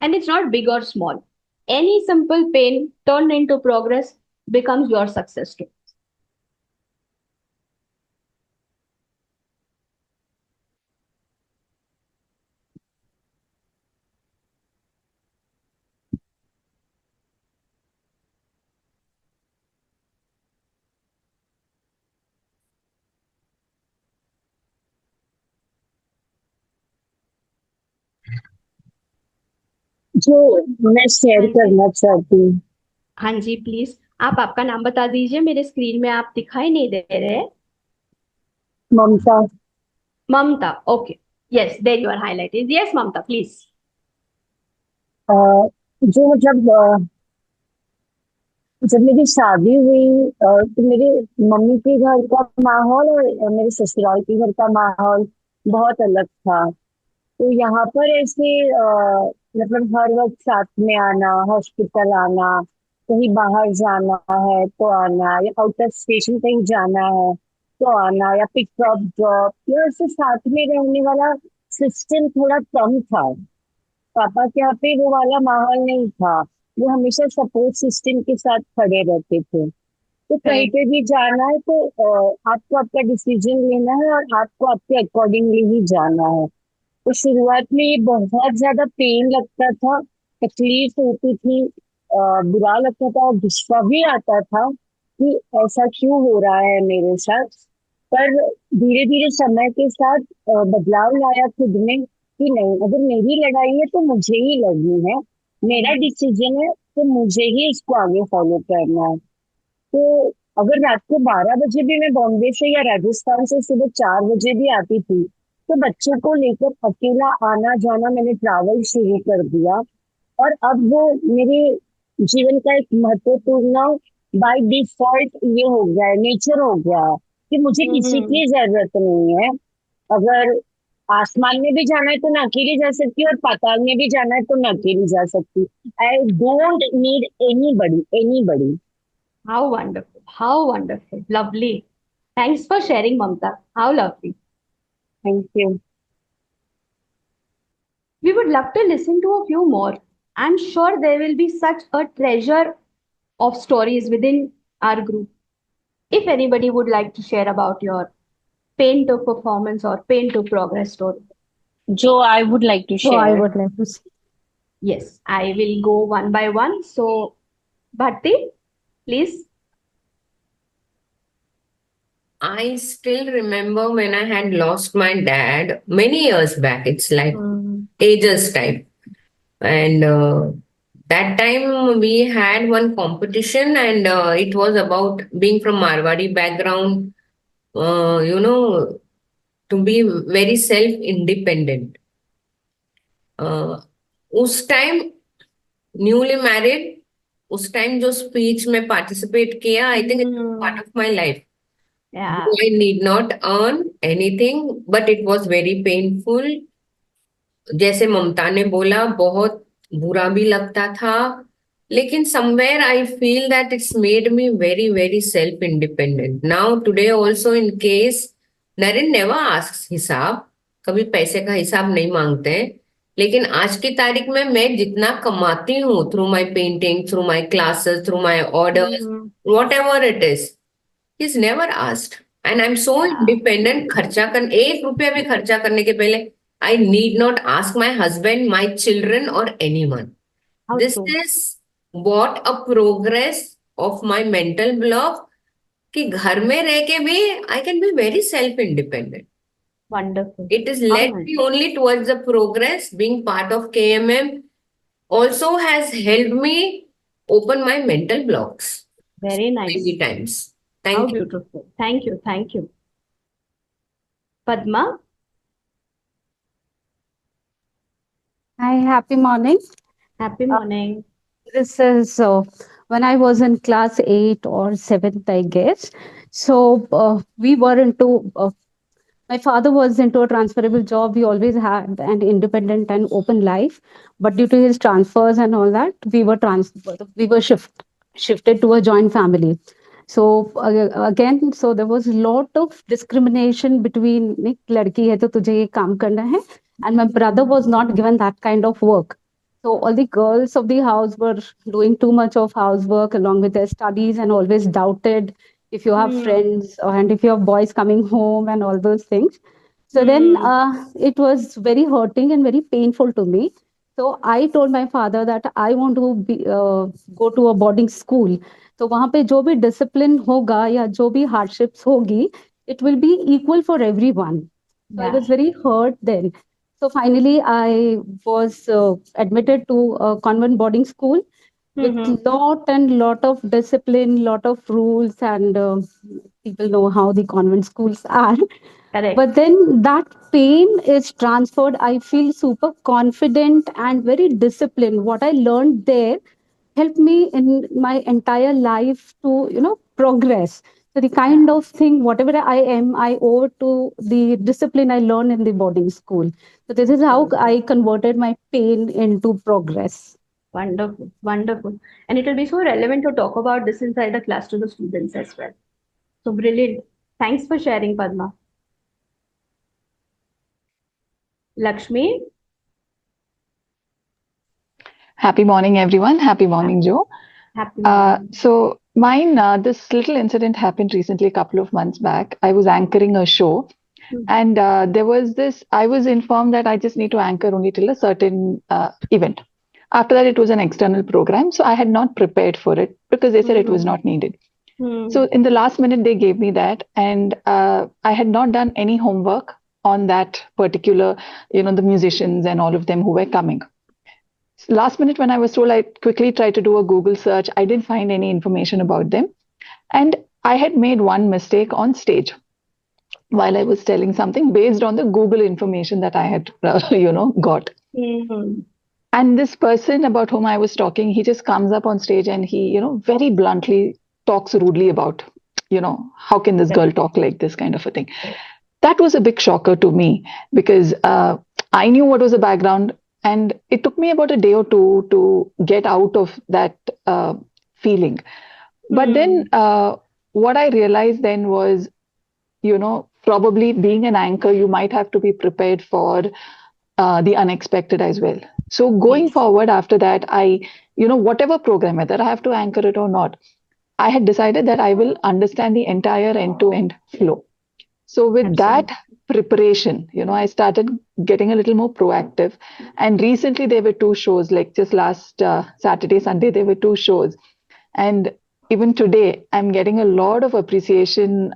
And it's not big or small. Any simple pain turned into progress becomes your success story. जो मैं share हाँ जी करना चाहती हूँ। हाँ जी please आप आपका नाम बता दीजिए मेरे स्क्रीन में आप दिखाई नहीं दे रहे Mamata. Mamata okay yes there you are highlighted yes Mamata please uh, जो जब मेरी शादी हुई तो मेरे मम्मी के घर का माहौल और मेरे ससुराल के घर का माहौल बहुत अलग था। तो यहाँ पर ऐसे मतलब हर वक्त साथ में आना, हॉस्पिटल आना, कहीं बाहर जाना है तो आना, या आउट ऑफ स्टेशन कहीं जाना है तो आना, या पिकअप ड्रॉप, या ऐसे साथ में रहने वाला सिस्टम थोड़ा कम था। पापा के यहाँ पे वो वाला माहौल नहीं था। वो हमेशा सपोर्ट सिस्टम के साथ खड़े रहते थे। तो कहीं करेक्ट पे भी जाना है तो आपको आपका डिसीजन लेना है और आपको आपके अकॉर्डिंगली ही जाना है। तो शुरुआत में ये बहुत ज्यादा पेन लगता था, तकलीफ होती थी, बुरा लगता था और गुस्सा भी आता था कि ऐसा क्यों हो रहा है मेरे साथ। पर धीरे धीरे समय के साथ बदलाव लाया खुद में कि नहीं, अगर मेरी लड़ाई है तो मुझे ही लड़नी है, मेरा डिसीजन है तो मुझे ही इसको आगे फॉलो करना है। तो अगर रात को 12 बजे भी मैं बॉम्बे से या राजस्थान से सुबह 4 बजे भी आती थी तो बच्चों को लेकर अकेला आना जाना मैंने ट्रैवल शुरू कर दिया। और अब वो मेरे जीवन का एक महत्वपूर्ण बाय डिफॉल्ट ये हो गया है, नेचर हो गया है कि मुझे किसी की जरूरत नहीं है। अगर आसमान में भी जाना है तो मैं अकेली जा सकती हूँ और पाताल में भी जाना है तो मैं अकेली जा सकती हूँ। आई डोंट नीड एनी बड़ी। how wonderful lovely thanks for sharing Mamta how lovely thank you. we would love to listen to a few more I'm sure there will be such a treasure of stories within our group if anybody would like to share about your pain to performance or pain to progress story जो I would like to So I share. would like to say. Yes, I will go one by one. So, Bharti, please. I still remember when I had lost my dad many years back. It's like Hmm. ages time. And that time we had one competition, and it was about being from Marwadi background, you know, to be very self-independent. उस time newly married, उस time जो speech में participate किया, I think it's part Hmm. Of my life. Yeah. I need not earn anything, but it was very painful. जैसे ममता ने बोला, बहुत बुरा भी लगता था, लेकिन somewhere I feel that it's made me very very self independent. Now today also, in case Naren never asks हिसाब, कभी पैसे का हिसाब नहीं मांगते हैं, लेकिन आज की तारीख में मैं जितना कमाती हूँ through my painting, through my classes, through my orders, Hmm. What ever it is, he's never asked. And I'm so Yeah. independent. खर्चा कर, 1 रुपया भी खर्चा करने के पहले I need not ask my husband, my children, or anyone. How This true. is what a progress of my mental block, कि घर में रह के भी I can be very self-independent. Wonderful. It is How led nice. me only towards the progress. Being part of KMM also has helped me open my mental blocks Very nice. many times. How Thank you. beautiful. Thank you. Thank you. Padma. Hi, happy morning. Happy Uh, morning. this is when I was in class 8 or 7th, I guess. So we were into, my father was into a transferable job. We always had an independent and open life. But due to his transfers and all that, we were shifted to a joint family. So again, so there was a lot of discrimination between "नहीं, लड़की है तो तुझे ये काम करना है," and my brother was not given that kind of work. So all the girls of the house were doing too much of housework along with their studies and always doubted if you have Hmm. friends and if you have boys coming home and all those things. So then Hmm. it was very hurting and very painful to me. So I told my father that I want to go to a boarding school. तो वहाँ पे जो भी discipline होगा या जो भी hardships होगी, it will be equal for everyone. So I Yeah. was very hurt then. So finally, I was admitted to a convent boarding school with Mm-hmm. lot and lot of discipline, lot of rules, and people know how the convent schools are. Correct. But then that pain is transferred. I feel super confident and very disciplined. What I learned there helped me in my entire life to, progress. So the kind of thing, whatever I am, I owe to the discipline I learned in the boarding school. So this is how I converted my pain into progress. Wonderful. Wonderful. And it will be so relevant to talk about this inside the class to the students as well. So brilliant. Thanks for sharing, Padma. Lakshmi. Happy morning, everyone. Happy morning, Joe. Happy morning. So mine, this little incident happened recently, a couple of months back. I was anchoring a show, Hmm. and there was this. I was informed that I just need to anchor only till a certain event. After that, it was an external program, so I had not prepared for it because they said it was Hmm. not needed. Hmm. So in the last minute, they gave me that, and I had not done any homework on that particular, the musicians and all of them who were coming. Last minute, when I was told, I quickly tried to do a Google search. I didn't find any information about them. And I had made one mistake on stage while I was telling something based on the Google information that I had, got. Hmm. And this person about whom I was talking, he just comes up on stage and he, very bluntly talks rudely about, how can this girl talk like this kind of a thing. That was a big shocker to me because I knew what was the background, and it took me about a day or two to get out of that feeling. But then what I realized then was, probably being an anchor, you might have to be prepared for the unexpected as well. So going Yes. forward after that, whatever program, whether I have to anchor it or not, I had decided that I will understand the entire end to end flow. So with that Absolutely. preparation. I started getting a little more proactive. And recently there were two shows, like just last Saturday, Sunday, there were two shows. And even today, I'm getting a lot of appreciation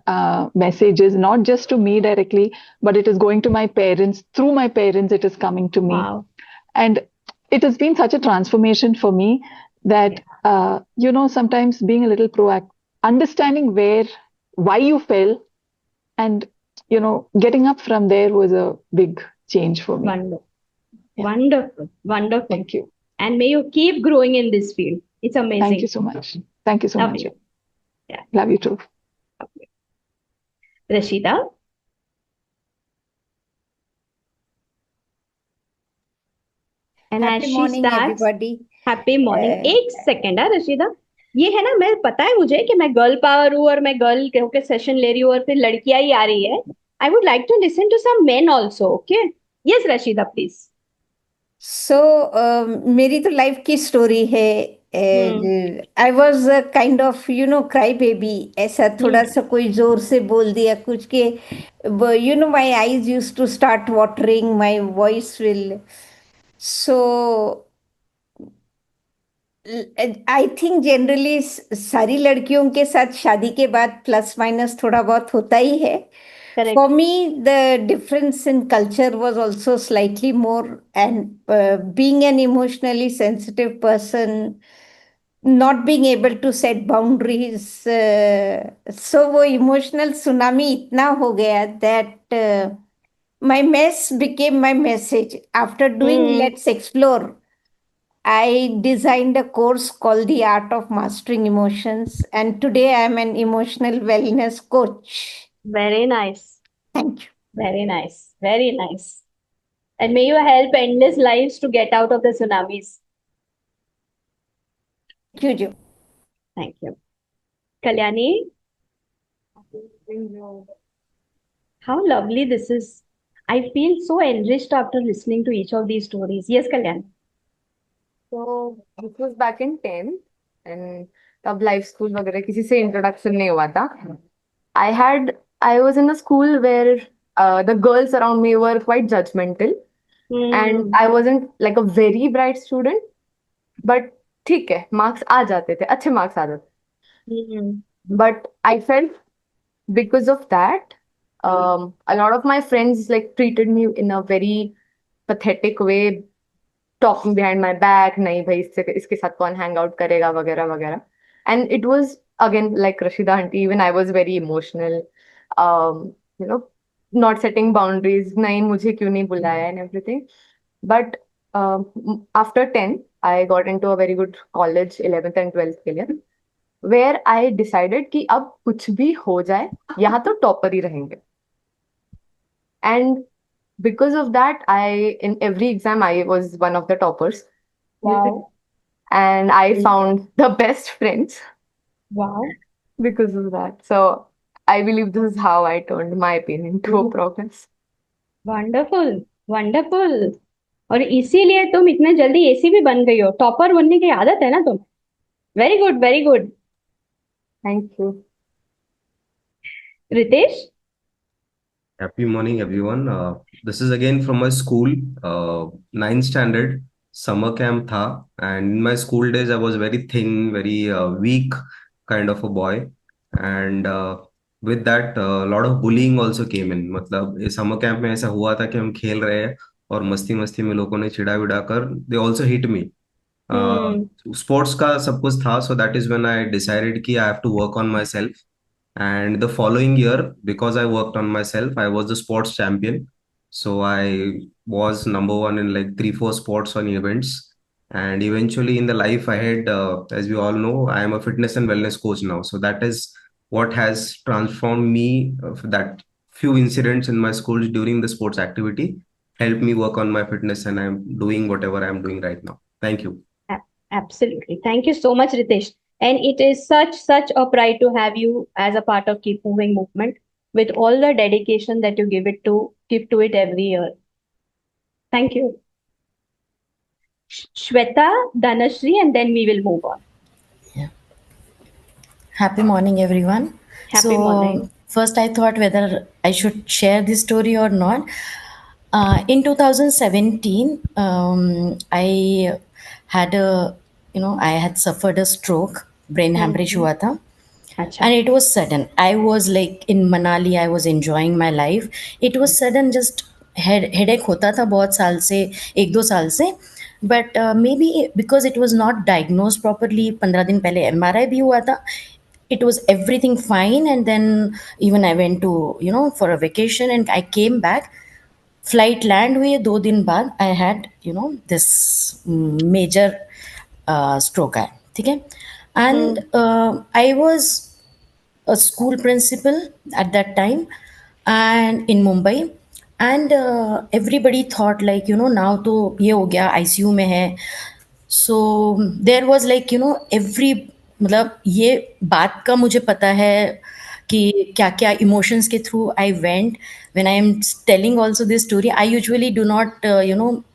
messages, not just to me directly, but it is going to my parents. Through my parents, it is coming to me. Wow. And it has been such a transformation for me that, sometimes being a little proactive, understanding why you fell, and, getting up from there was a big change for me. Wonderful. Yeah. Wonderful. Wonderful. Thank you. And may you keep growing in this field. It's amazing. Thank you so much. Thank you so Love much. you. Yeah. Love you too. Rashida? And as Happy she morning, starts, everybody. happy morning. एक second है रशीदा, ये है ना, मैं पता है मुझे कि मैं गर्ल पावर हूँ और मैं गर्ल होके सेशन ले रही हूँ और फिर लड़कियां ही आ रही है. I would like to listen to some men also. Okay, yes Rashida please. So, मेरी तो लाइफ की स्टोरी है. I was kind of cry baby. ऐसा थोड़ा सा कोई जोर से बोल दिया कुछ के my eyes use to start watering, my voice will. So I think generally सारी लड़कियों के साथ शादी के बाद प्लस माइनस थोड़ा बहुत होता ही है. Correct. For me, the difference in culture was also slightly more, and being an emotionally sensitive person, not being able to set boundaries, so वो emotional tsunami इतना हो गया that my mess became my message. After doing Let's Explore, I designed a course called The Art of Mastering Emotions, and today I am an emotional wellness coach. Very nice. Thank you. Very nice. Very nice. And may you help endless lives to get out of the tsunamis. Thank you, Jo. Thank you. Kalyani? How lovely this is. I feel so enriched after listening to each of these stories. Yes, Kalyani. So this was back in 10th, and तब life school वगैरह किसी से introduction नहीं हुआ था. I was in a school where the girls around me were quite judgmental, and I wasn't like a very bright student, but ठीक है, marks आ जाते थे, अच्छे marks आ जाते. But I felt because of that, a lot of my friends like treated me in a very pathetic way, talking behind my back, नहीं भाई इसके साथ कौन hang out करेगा वगैरह वगैरह. And it was again like Rashida auntie, even I was very emotional, not setting boundaries, नहीं मुझे क्यों नहीं बुलाया and everything. But after 10, I got into a very good college, 11th and 12th के लिए, where I decided कि अब कुछ भी हो जाए यहाँ तो टॉपर ही रहेंगे. And because of that, in every exam I was one of the toppers. Wow. And I found the best friends. Wow. Because of that. So I believe this is how I turned my pain into a progress. Wonderful. Wonderful. और इसीलिए तुम इतने जल्दी AC भी बन गई हो. Topper बनने की आदत है ना तुम. Very good, very good. Thank you. Ritesh? Happy morning, everyone. This is again from my school, 9th standard. Summer camp tha, and in my school days I was very thin, very weak kind of a boy, and with that a lot of bullying also came in. मतलब ये summer camp में ऐसा हुआ था कि हम खेल रहे हैं और मस्ती मस्ती में लोगों ने चिढ़ा विढ़ा कर they also hit me. Sports का सब कुछ था, so that is when I decided कि I have to work on myself. And the following year, because I worked on myself, I was the sports champion. So I was number one in like 3-4 sports on events. And eventually in the life ahead, as we all know, I am a fitness and wellness coach now. So that is what has transformed me. That few incidents in my schools during the sports activity helped me work on my fitness, and I'm doing whatever I'm doing right now. Thank you. Absolutely. Thank you so much, Ritesh. And it is such a pride to have you as a part of Keep Moving movement with all the dedication that you give to it every year. Thank you. Shweta, Dhanashri, and then we will move on. Happy morning, everyone. Happy morning. First, I thought whether I should share this story or not. In 2017, I had I had suffered a stroke, brain hemorrhage हम्म, हुआ था. अच्छा. And it was sudden. I was like in Manali, I was enjoying my life. It was sudden, just headache होता था बहुत साल से, एक दो साल से. But maybe because it was not diagnosed properly, 15 दिन पहले MRI भी हुआ था. It was everything fine, and then even I went to for a vacation, and I came back. Flight land हुए 2 दिन बाद I had this major stroke आया, ठीक है. And I was a school principal at that time and in Mumbai, and everybody thought like now तो ये हो गया ICU में है. So there was like every मतलब ये बात का मुझे पता है कि क्या क्या इमोशंस के through I went when I am telling also this story. I usually do not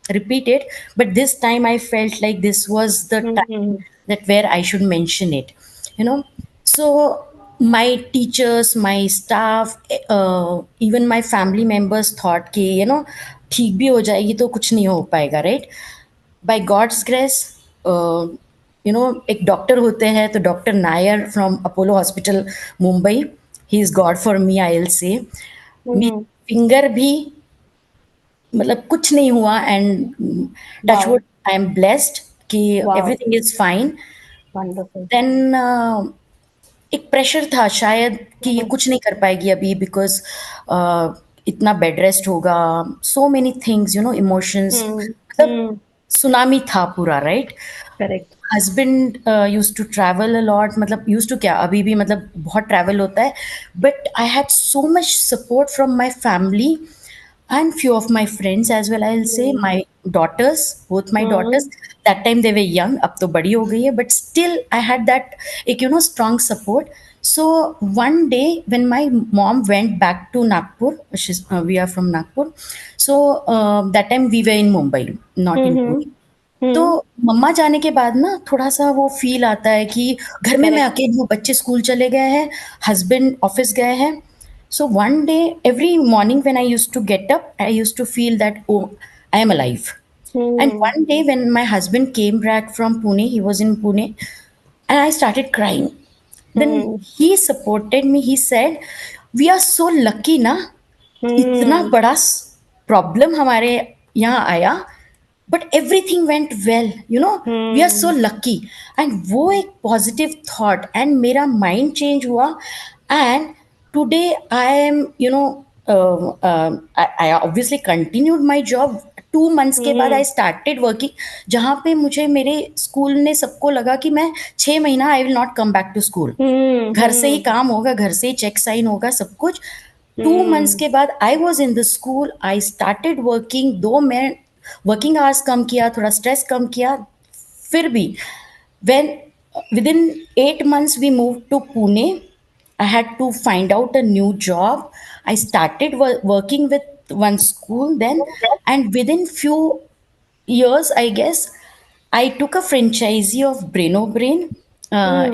repeat it, but this time I felt like this was the time that where I should mention it, you know. So my teachers, my staff, even my family members thought कि ठीक भी हो जाएगी तो कुछ नहीं हो पाएगा, right? By God's grace, एक डॉक्टर होते हैं तो doctor Nair from Apollo hospital Mumbai, he is God for me, I will say. मेरी फिंगर भी मतलब कुछ नहीं हुआ, and touch would I am blessed कि एवरीथिंग इज फाइन. देन एक प्रेशर था शायद कि ये कुछ नहीं कर पाएगी अभी, बिकॉज इतना बेड रेस्ट होगा, सो मेनी थिंग्स इमोशंस, मतलब सुनामी था पूरा, right. Correct. Husband use to travel a lot, मतलब यूज टू क्या, अभी भी मतलब बहुत ट्रैवल होता है. But I had so much support from my family and few of my friends as well, I'll say. My daughters, both my daughters, that time they were young, अब तो बड़ी हो गई है, but still I had that एक strong support. So one day when my mom went back to Nagpur, we are from Nagpur, so that time we were in Mumbai, not in Pune. तो मम्मा जाने के बाद ना थोड़ा सा वो feel आता है कि घर में मैं अकेली हूँ, बच्चे स्कूल चले गए हैं, हस्बैंड ऑफिस गए हैं. So one day, every morning when I used to get up, I used to feel that, oh, I am alive. And one day when my husband came back from Pune, he was in Pune, and I started crying. Then he supported me. He said, "We are so lucky, na? इतना बड़ा problem हमारे यहाँ आया, but everything went well, we are so lucky." And वो एक positive thought, and मेरा mind change हुआ. And today I am I obviously continued my job. 2 months के बाद I started working, जहाँ पे मुझे मेरे स्कूल ने सबको लगा कि मैं 6 महीना I will not come back to school. घर से ही काम होगा, घर से ही चेक साइन होगा, सब कुछ. 2 months के बाद I was in the school, I started working. दो मैं वर्किंग आवर्स कम किया, थोड़ा स्ट्रेस कम किया, फिर भी when within 8 months we moved to Pune. I had to find out a new job. I started working with one school then, and within few years, I guess, I took a franchisee of Braino Brain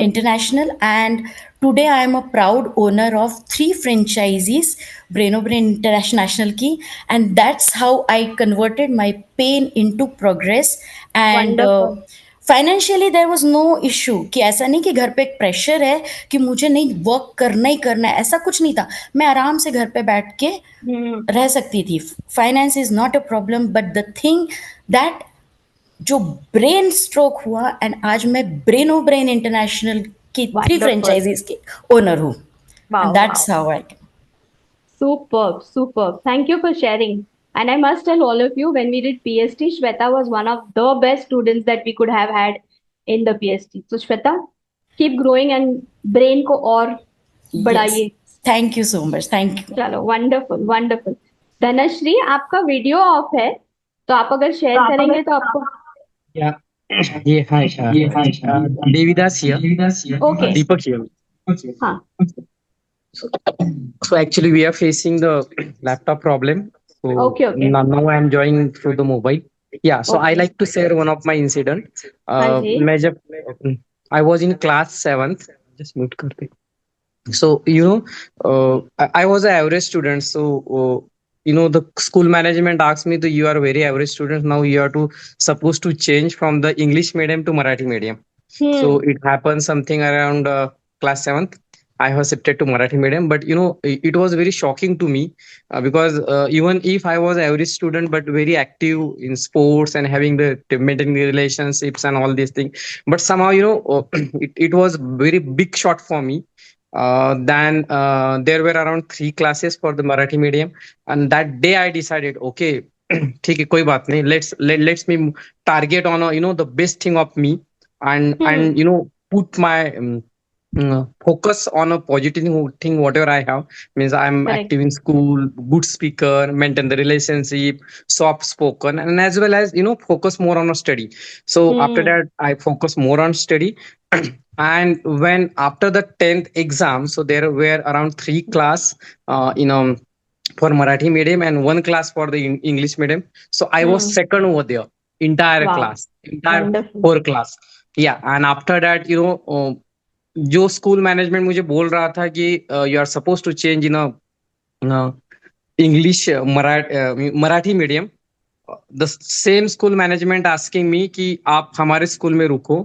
International, and today I am a proud owner of 3 franchisees, Braino Brain International ki, and that's how I converted my pain into progress. And financially there was no issue, कि ऐसा नहीं कि घर पे एक pressure है कि मुझे नहीं वर्क करना ही करना है, ऐसा कुछ नहीं था. मैं आराम से घर पे बैठ के रह सकती थी. Finance is not a problem, but the thing that जो ब्रेन स्ट्रोक हुआ, एंड आज मैं ब्रेनो ब्रेन इंटरनेशनल की 3 फ्रेंचाइजीज के ओनर हूँ. That's how I. Superb, superb. Thank you for sharing. And I must tell all of you, when we did PST, Shweta was one of the best students that we could have had in the PST. So Shweta, keep growing and brain को और बढ़ाइए. Thank you so much. Thank you. चलो, wonderful wonderful. Dhanashree, आपका video of है, तो आप अगर share करेंगे तो आपको. ये हाय Devidas here. Okay. Deepak here. हाँ. So actually we are facing the laptop problem. So Okay. now I am joining through the mobile. Yeah. So I like to share one of my incident. हाँ जी. मैं जब I was in class 7th. Just mute कर दे. So I was an average student. So the school management asked me, you are a very average student, now you are to supposed to change from the English medium to Marathi medium. So it happened something around class 7th. I was shifted to Marathi medium, but it was very shocking to me, because even if I was average student but very active in sports and having the maintaining the relationships and all these things, but somehow it was very big shot for me. Then there were around 3 classes for the Marathi medium, and that day I decided, okay, ठीक है कोई बात नहीं, let's me target on the best thing of me, and put my focus on a positive thing whatever I have. Means I'm Correct. active in school, good speaker, maintain the relationship, soft spoken, and as well as focus more on a study. So after that I focus more on study. And when after the 10th exam, so there were around 3 class for Marathi medium and 1 class for the English medium. So I was second over there, entire Wow. class, entire Wonderful. 4 class. Yeah, and after that, जो school management मुझे बोल रहा था कि you are suppose to change in English Marathi medium, the same school management asking me कि आप हमारे school में रुको,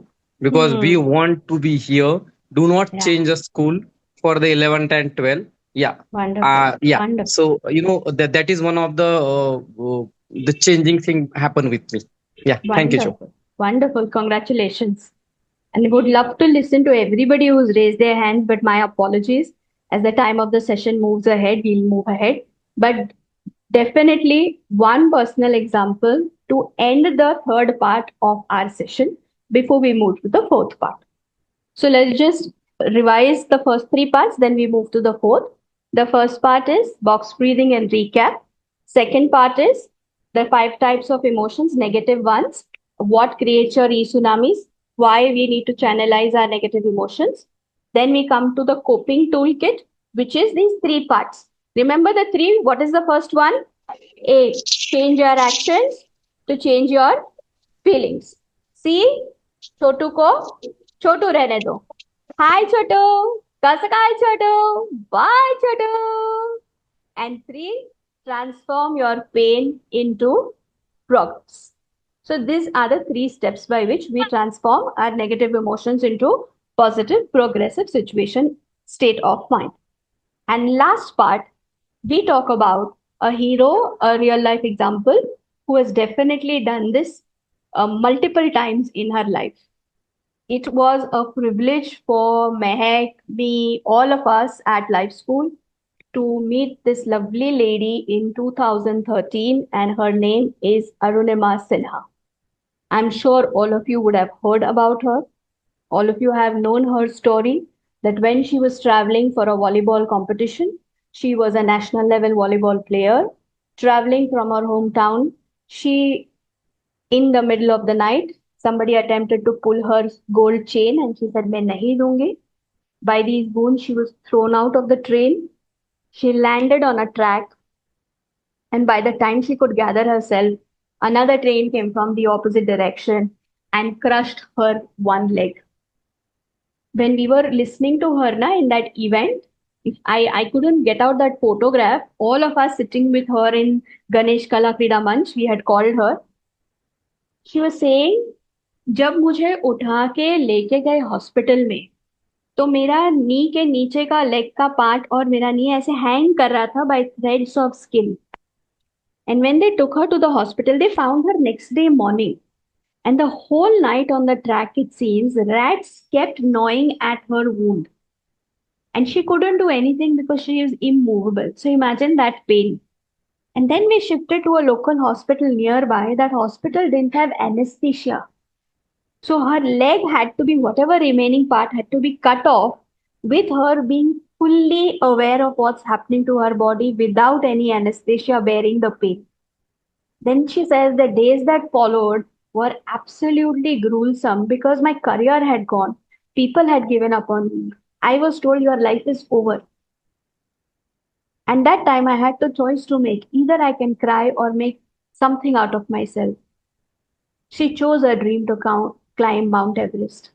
because we want to be here, do not Yeah. Change the school for the 11th and 12th. Yeah. Wonderful. Yeah. Wonderful. So that is one of the changing thing happened with me. Yeah. Thank you, Joe. Wonderful. Wonderful. Congratulations. And I would love to listen to everybody who's raised their hands, but my apologies. As the time of the session moves ahead, we'll move ahead. But definitely one personal example to end the third part of our session before we move to the fourth part. So let's just revise the first 3 parts, then we move to the fourth. The first part is box breathing and recap. Second part is the 5 types of emotions, negative ones, what creates your e-tsunamis, why we need to channelize our negative emotions. Then we come to the coping toolkit, which is these 3 parts. Remember the 3? What is the first one? A, change your actions to change your feelings. C, छोटू को छोटू रहने दो. Hi छोटू, कसं काय छोटू? Bye Chhotu. And 3, transform your pain into progress. So these are the 3 steps by which we transform our negative emotions into positive, progressive situation state of mind. And last part, we talk about a hero, a real life example who has definitely done this multiple times in her life. It was a privilege for Mehak, me, all of us at Life School to meet this lovely lady in 2013, and her name is Arunima Sinha. I'm sure all of you would have heard about her. All of you have known her story, that when she was traveling for a volleyball competition, she was a national level volleyball player. Traveling from her hometown, in the middle of the night, somebody attempted to pull her gold chain and she said, "Main nahi dungi." By these wounds, she was thrown out of the train. She landed on a track, and by the time she could gather herself, another train came from the opposite direction and crushed her one leg. When we were listening to her in that event, I couldn't get out that photograph. All of us sitting with her in Ganesh Kala Krida Manch, we had called her. She was saying, जब मुझे उठा के लेके गए hospital में, तो मेरा नी के नीचे का लेग का पार्ट और मेरा नी ऐसे हैंग कर रहा था by threads of skin. And when they took her to the hospital, they found her next day morning. And the whole night on the track, it seems, rats kept gnawing at her wound. And she couldn't do anything because she is immovable. So imagine that pain. And then we shifted to a local hospital nearby. That hospital didn't have anesthesia. So her leg had to be, whatever remaining part had to be cut off, with her being fully aware of what's happening to her body without any anesthesia bearing the pain. Then she says the days that followed were absolutely gruesome because my career had gone. People had given up on me. I was told your life is over. And that time I had the choice to make. Either I can cry or make something out of myself. She chose her dream to climb Mount Everest.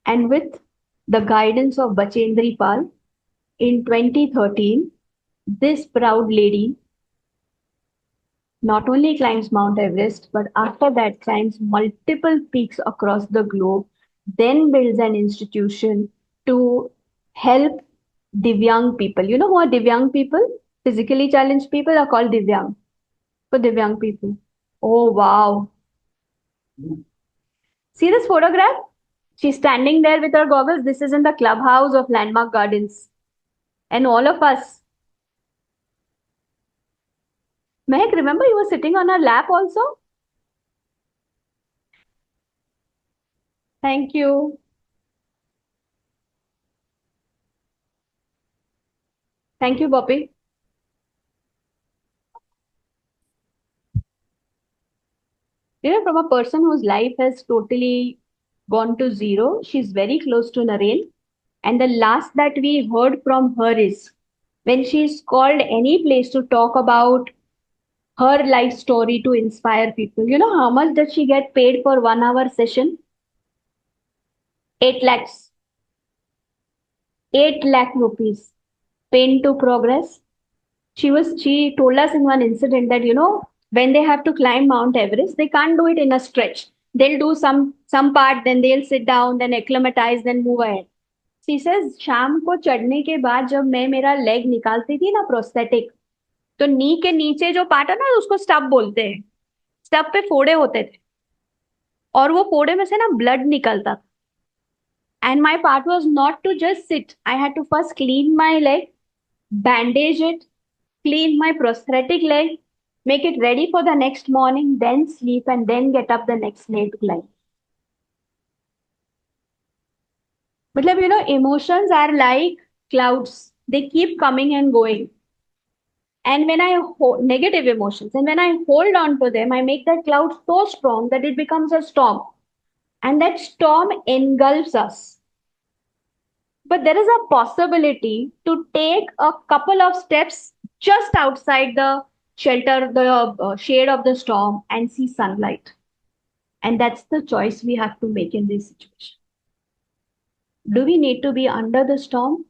And with the guidance of Bachendri Pal, in 2013, this proud lady not only climbs Mount Everest, but after that climbs multiple peaks across the globe, then builds an institution to help Divyang people. You know who are Divyang people? Physically challenged people are called Divyang. For Divyang people. Oh, wow. See this photograph? She's standing there with her goggles. This is in the clubhouse of Landmark Gardens. And all of us. Mehak, remember you were sitting on her lap also? Thank you. Thank you, Boppy. You know, from a person whose life has totally gone to zero, she's very close to Naren. And the last that we heard from her is when she's called any place to talk about her life story to inspire people. You know how much does she get paid for 1 hour session? 8 lakhs. 8 lakh rupees. Pain to progress. She told us in one incident that, you know, when they have to climb Mount Everest, they can't do it in a stretch. They'll do some part, then they'll sit down, then acclimatize, then move ahead. She says, शाम को चढ़ने के बाद जब मैं मेरा leg निकालती थी ना प्रोस्थेटिक, तो नी के नीचे जो पार्ट है ना उसको स्टब बोलते हैं. स्टब पे फोड़े होते थे और वो फोड़े में से ना ब्लड निकलता था. And my part was not to just sit. I had to first clean my leg, bandage it, clean my prosthetic leg, make it ready for the next morning, then sleep, and then get up the next day to climb. But you know, emotions are like clouds. They keep coming and going. And when I negative emotions, and when I hold on to them, I make that cloud so strong that it becomes a storm. And that storm engulfs us. But there is a possibility to take a couple of steps just outside the shelter, the shade of the storm, and see sunlight. And that's the choice we have to make in this situation. Do we need to be under the storm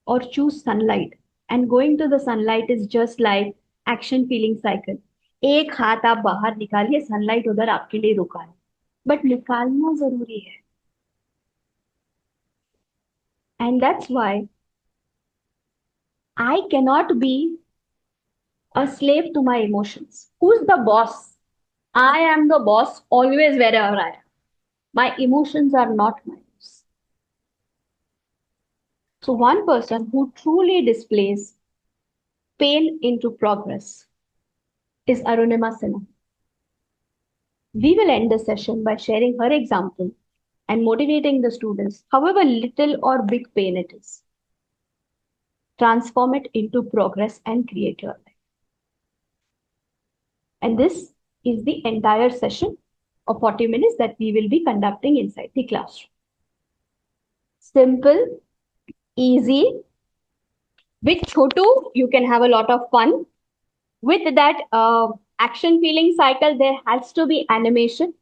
or choose sunlight? And going to the sunlight is just like action feeling cycle. एक हाथ आप बाहर निकालिए, sunlight उधर आपके लिए रुका है. But निकालना जरूरी है. And that's why I cannot be a slave to my emotions. Who's the boss? I am the boss always wherever I am. My emotions are not my boss. So one person who truly displays pain into progress is Arunima Sinha. We will end the session by sharing her example and motivating the students, however little or big pain it is. Transform it into progress and create your life. And this is the entire session of 40 minutes that we will be conducting inside the classroom. Simple, easy. With Chotu, you can have a lot of fun. With that action feeling cycle, there has to be animation.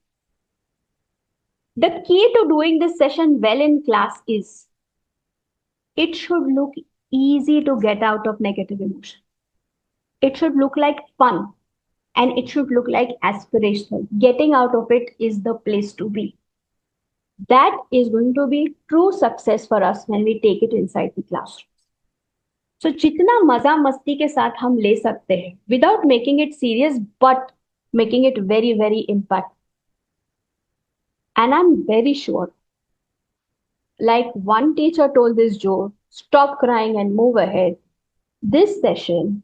The key to doing this session well in class is it should look easy to get out of negative emotion. It should look like fun and it should look like aspirational. Getting out of it is the place to be. That is going to be true success for us when we take it inside the classroom. So जितना मजा मस्ती के साथ हम ले सकते हैं without making it serious but making it very, very impactful. And I'm very sure, like one teacher told this Joe, stop crying and move ahead. This session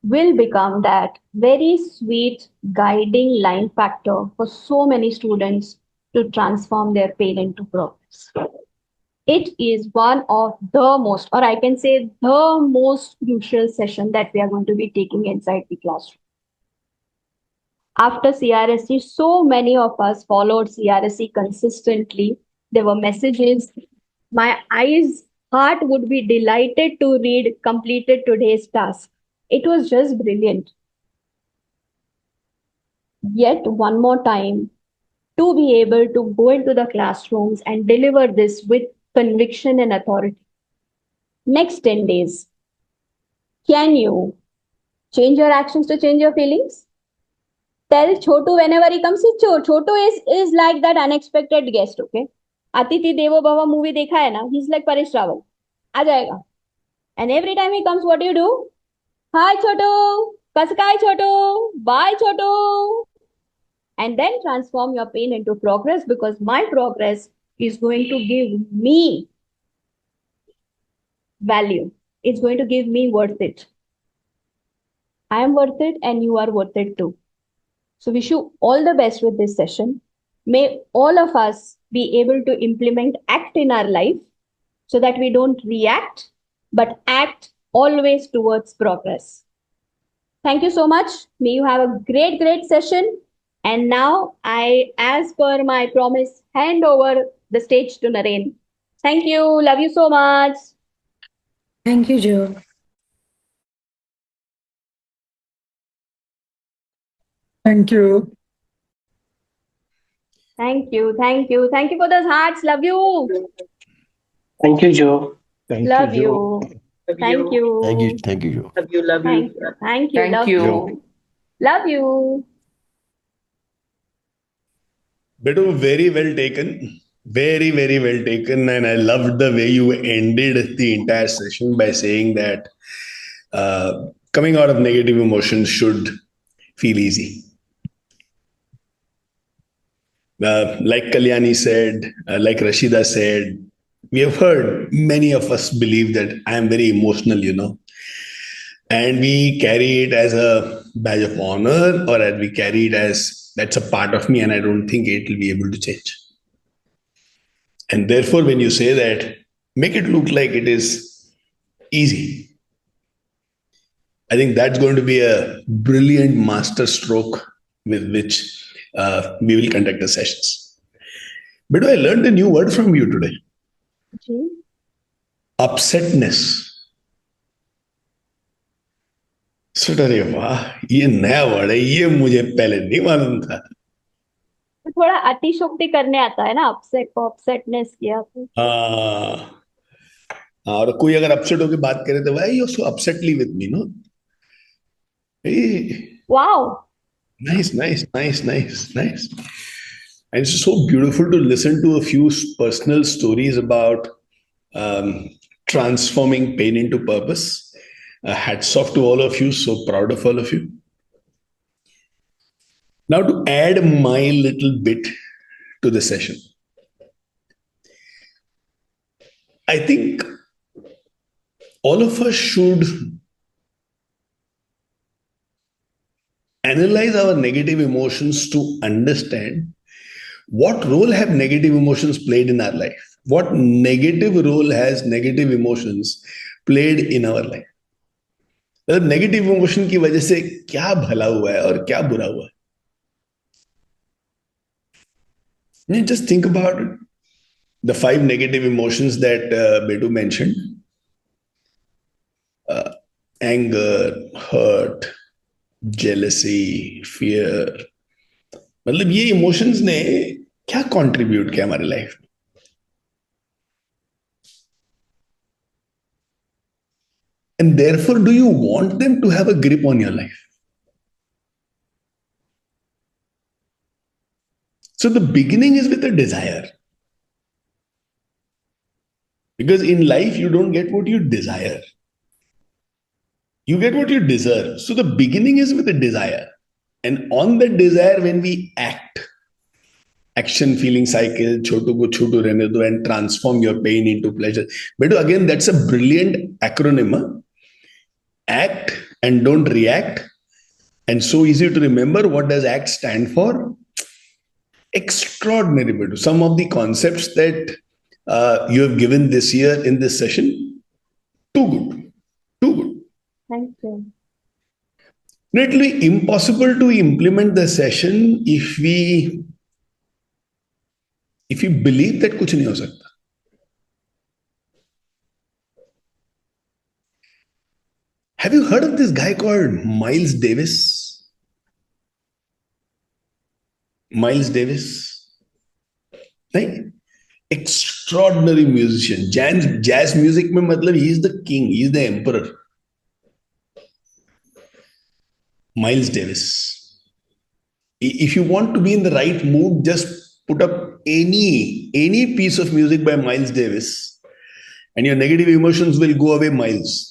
will become that very sweet guiding line factor for so many students to transform their pain into progress. It is one of the most, or I can say the most crucial session that we are going to be taking inside the classroom. After CRSE, so many of us followed CRSE consistently. There were messages. My heart would be delighted to read completed today's task. It was just brilliant. Yet one more time, to be able to go into the classrooms and deliver this with conviction, and authority. Next 10 days, can you change your actions to change your feelings? Tell Chotu whenever he comes. See, Chotu is like that unexpected guest, okay? Atiti Devo Bhava movie देखा है ना? He's like Paresh Rawal. आ जाएगा. And every time he comes, what do? Hi Chotu, Kaskai Chotu, bye Chotu. And then transform your pain into progress, because my progress is going to give me value. It's going to give me worth it. I am worth it and you are worth it too. So wish you all the best with this session. May all of us be able to implement ACT in our life so that we don't react, but act always towards progress. Thank you so much. May you have a great, great session. And now I, as per my promise, hand over the stage to Naren. Thank you. Love you so much. Thank you, Joe. Thank you. Thank you. Thank you. Thank you for those hearts. Love you. Thank you, Joe. Thank Love you, you. Joe. Thank you. Thank you. Thank you, Joe. Love you. Love you. Thank you. Thank you. Thank Love you. you. Love you. Beto, very well taken. Very, very well taken. And I loved the way you ended the entire session by saying that coming out of negative emotions should feel easy. Like Kalyani said, like Rashida said, we have heard many of us believe that I am very emotional, and we carry it as a badge of honor, or as we carry it as that's a part of me and I don't think it will be able to change. And therefore, when you say that, make it look like it is easy. I think that's going to be a brilliant master stroke with which we will conduct the sessions. But I learned a new word from you today. Ji. Upsetness. So, अरे वाह, ये नया word है, ये मुझे पहले नहीं मालूम था. तो थोड़ा अतिशोक्ति करने आता है ना, अपसेटनेस किया तो. और कोई अगर अपसेट होकर बात करे तो भाई you so upsetly with me, no? Wow. Nice. And it's so beautiful to listen to a few personal stories about transforming pain into purpose. Hats off to all of you. So proud of all of you. Now, to add my little bit to the session, I think all of us should analyze our negative emotions to understand what role have negative emotions played in our life. What negative role has negative emotions played in our life? मतलब negative emotion की वजह से क्या भला हुआ है और क्या बुरा हुआ है. Just think about it. The 5 negative emotions that Betu mentioned: anger, hurt, jealousy, fear. मतलब ये इमोशंस ने क्या कंट्रीब्यूट किया हमारे लाइफ में? And therefore, do you want them to have a grip on your life? So the beginning is with a desire. Because in life, you don't get what you desire. You get what you deserve. So the beginning is with a desire. And on that desire, when we act, action feeling cycle, chotu ko chotu rehne do, and transform your pain into pleasure. But again, that's a brilliant acronym. Huh? Act and don't react. And so easy to remember. What does ACT stand for? Extraordinary. But some of the concepts that you have given this year in this session, too good. Too good. Thank you. It will be impossible to implement the session if we believe that कुछ नहीं हो सकता. Have you heard of this guy called Miles Davis? Miles Davis? Right? extraordinary musician. Jazz music में मतलब he is the king, he is the emperor. Miles Davis. If you want to be in the right mood, just put up any piece of music by Miles Davis, and your negative emotions will go away miles.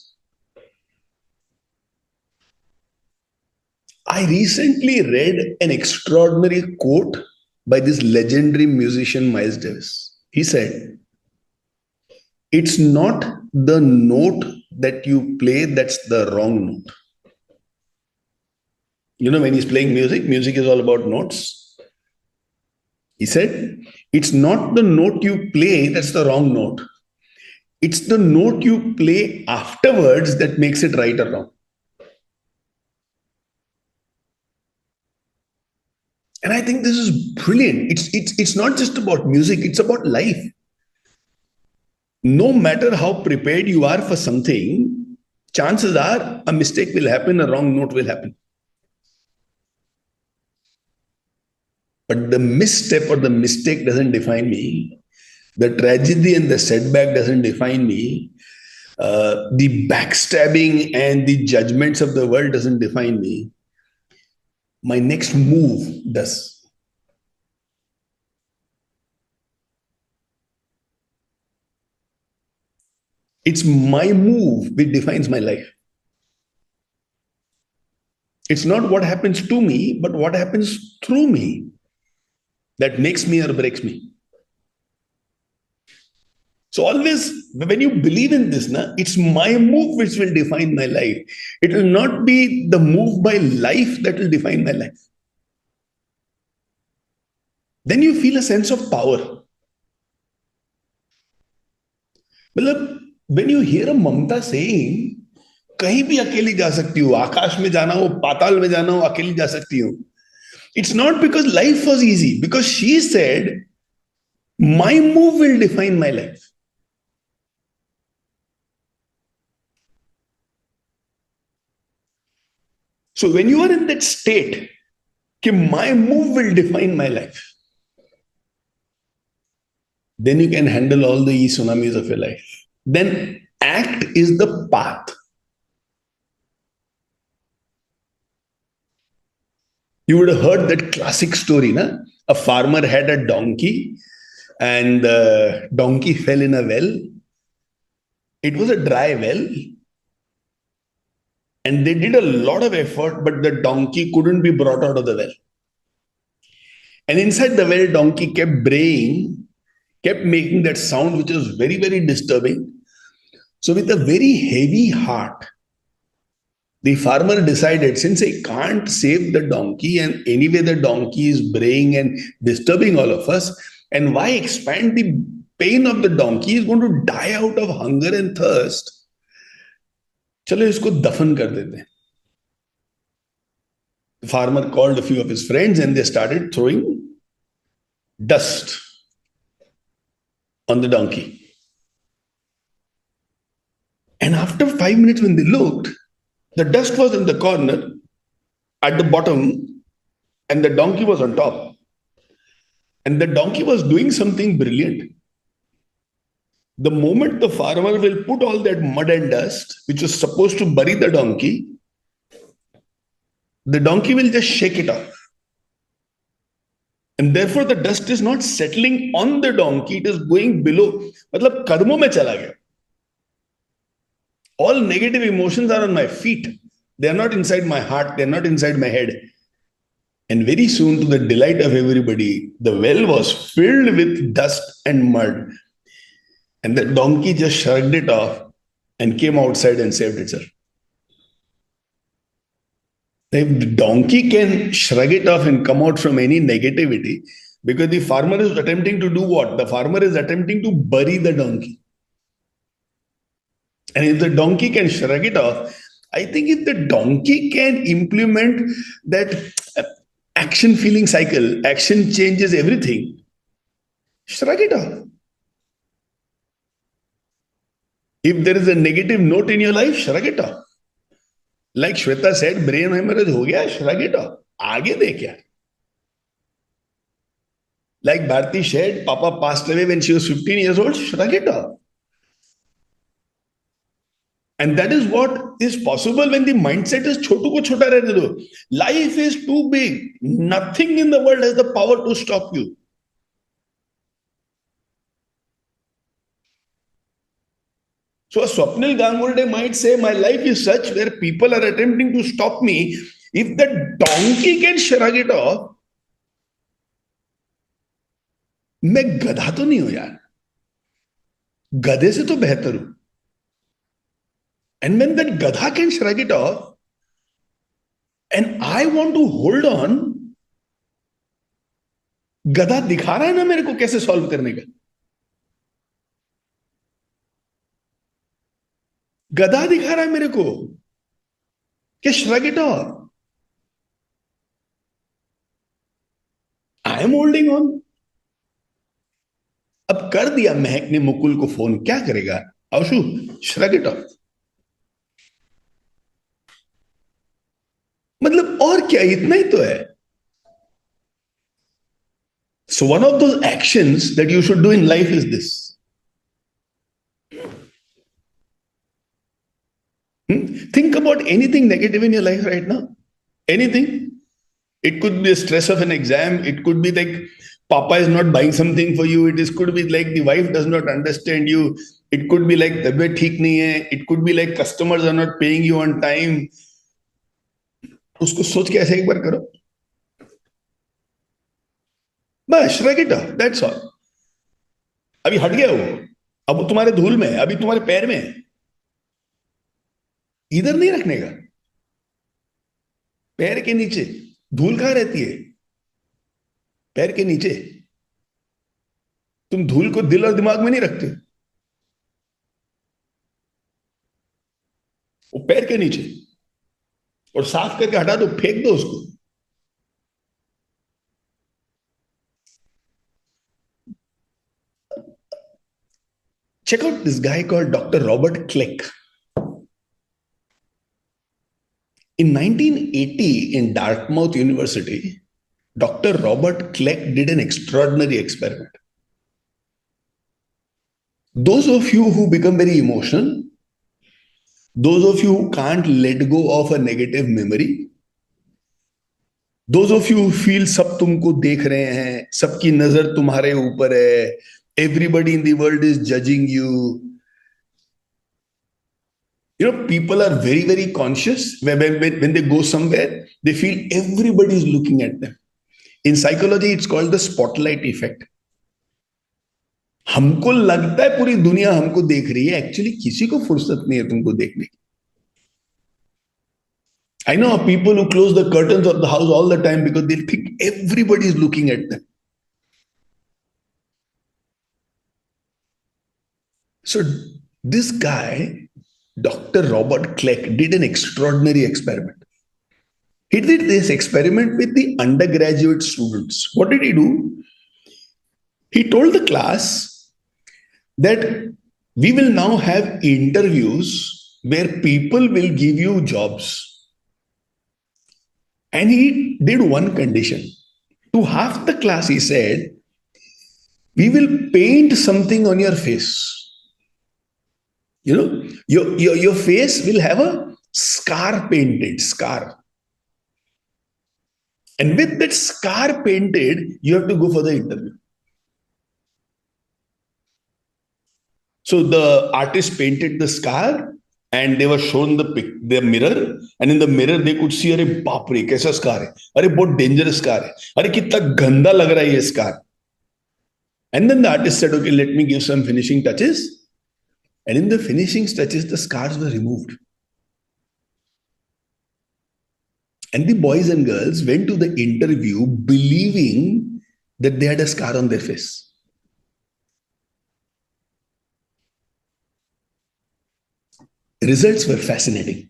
I recently read an extraordinary quote by this legendary musician Miles Davis. He said, "It's not the note that you play that's the wrong note." You know, when he's playing music, music is all about notes. He said, "It's not the note you play that's the wrong note. It's the note you play afterwards that makes it right or wrong." And I think this is brilliant. It's not just about music, it's about life. No matter how prepared you are for something, chances are a mistake will happen, a wrong note will happen. But the misstep or the mistake doesn't define me. The tragedy and the setback doesn't define me. The backstabbing and the judgments of the world doesn't define me. My next move does. It's my move which defines my life. It's not what happens to me, but what happens through me that makes me or breaks me. So always, when you believe in this, it's my move which will define my life. It will not be the move by life that will define my life. Then you feel a sense of power. When you hear a Mamta saying, कहीं भी अकेली जा सकती हूँ, आकाश में जाना हो, पाताल में जाना हो, अकेली जा सकती हूँ. It's not because life was easy, because she said, my move will define my life. So when you are in that state, कि my move will define my life, then you can handle all the E-TSUNAMIs of your life. Then act is the path. You would have heard that classic story, na? A farmer had a donkey and the donkey fell in a well. It was a dry well. And they did a lot of effort, but the donkey couldn't be brought out of the well. And inside the well, donkey kept braying, kept making that sound, which was very, very disturbing. So with a very heavy heart, the farmer decided, since I can't save the donkey, and anyway the donkey is braying and disturbing all of us, and why expand the pain of the donkey? He is going to die out of hunger and thirst. चलो इसको दफन कर देते हैं. The farmer called a few of his friends and they started throwing dust on the donkey. And after 5 minutes, when they looked, the dust was in the corner at the bottom and the donkey was on top. And the donkey was doing something brilliant. The moment the farmer will put all that mud and dust, which was supposed to bury the donkey will just shake it off. And therefore the dust is not settling on the donkey, it is going below. मतलब कदमों में चला गया. All negative emotions are on my feet. They are not inside my heart. They are not inside my head. And very soon, to the delight of everybody, the well was filled with dust and mud. And the donkey just shrugged it off and came outside and saved itself. If the donkey can shrug it off and come out from any negativity, because the farmer is attempting to do what? The farmer is attempting to bury the donkey. And if the donkey can shrug it off, I think if the donkey can implement that action feeling cycle, action changes everything, shrug it off. If there is a negative note in your life, shrug it off. Like Shweta said, brain hemorrhage ho gaya, shrug it off. आगे दे क्या? Like Bharti said, Papa passed away when she was 15 years old. Shrug it off. And that is what is possible when the mindset is chotu ko chota rehne do. Life is too big. Nothing in the world has the power to stop you. So a Swapnil Gangurde might say, my life is such where people are attempting to stop me. If the donkey can shrug it off, मैं गधा तो नहीं हूं यार, गधे से तो बेहतर हूं. And when that gadha can shrug it off, and I want to hold on, गधा दिखा रहा है ना मेरे को कैसे सॉल्व करने का. गधा दिखा रहा है मेरे को कि shrug it off. I am holding on. अब कर दिया महक ने मुकुल को फोन, क्या करेगा आशु? shrug it off. मतलब और क्या, इतना ही तो है. So one of those actions that you should do in life is this. Think about anything negative in your life right now. Anything. It could be a stress of an exam. It could be like Papa is not buying something for you. Could be like the wife does not understand you. It could be like tabiyat theek nahi hai. It could be like customers are not paying you on time. उसको सोच के ऐसे एक बार करो, बस shrug it off. That's all. अभी हट गया वो, अब वो तुम्हारे धूल में है, अभी तुम्हारे पैर में है. इधर नहीं रखने का. पैर के नीचे धूल कहां रहती है? पैर के नीचे. तुम धूल को दिल और दिमाग में नहीं रखते, वो पैर के नीचे. और साफ करके हटा दो, फेंक दो उसको. Check out this guy called Dr. Robert Kleck. In 1980, in Dartmouth University, Dr. Robert Kleck did an extraordinary experiment. Those of you who become very emotional, those of you who can't let go of a negative memory, those of you who feel सब तुमको देख रहे हैं, सबकी नजर तुम्हारे ऊपर है, everybody in the world is judging you. You know, people are very, very conscious. When they go somewhere, they feel everybody is looking at them. In psychology, it's called the spotlight effect. हमको लगता है पूरी दुनिया हमको देख रही है, actually किसी को फुर्सत नहीं है तुमको देखने की. I know people who close the curtains of the house all the time because they think everybody is looking at them. So this guy, Dr. Robert Kleck, did an extraordinary experiment. He did this experiment with the undergraduate students. What did he do? He told the class that we will now have interviews where people will give you jobs. And he did one condition. To half the class, he said, we will paint something on your face. You know, your face will have a scar painted, scar. And with that scar painted, you have to go for the interview. So the artist painted the scar and they were shown the mirror, and in the mirror they could see, अरे बाप रे कैसा scar है, अरे बहुत dangerous scar है, अरे कितना गंदा लग रहा है ये scar. And then the artist said, okay, let me give some finishing touches. And in the finishing touches, the scars were removed. And the boys and girls went to the interview believing that they had a scar on their face. Results were fascinating.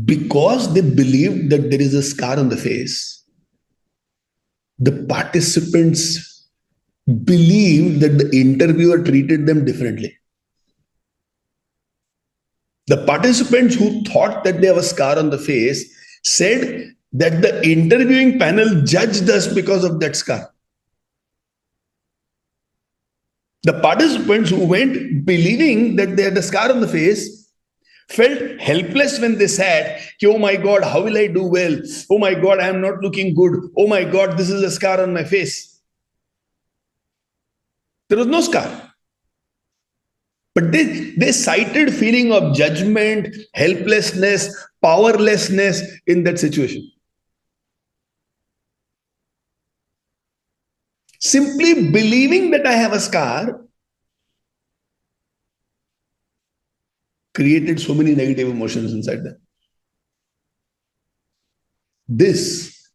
Because they believed that there is a scar on the face, the participants believed that the interviewer treated them differently. The participants who thought that they have a scar on the face said that the interviewing panel judged us because of that scar. The participants who went believing that they had a scar on the face felt helpless when they sat. Oh my God, how will I do well? Oh my God, I am not looking good. Oh my God, this is a scar on my face. There was no scar. But they cited feeling of judgment, helplessness, powerlessness in that situation. Simply believing that I have a scar created so many negative emotions inside them. This,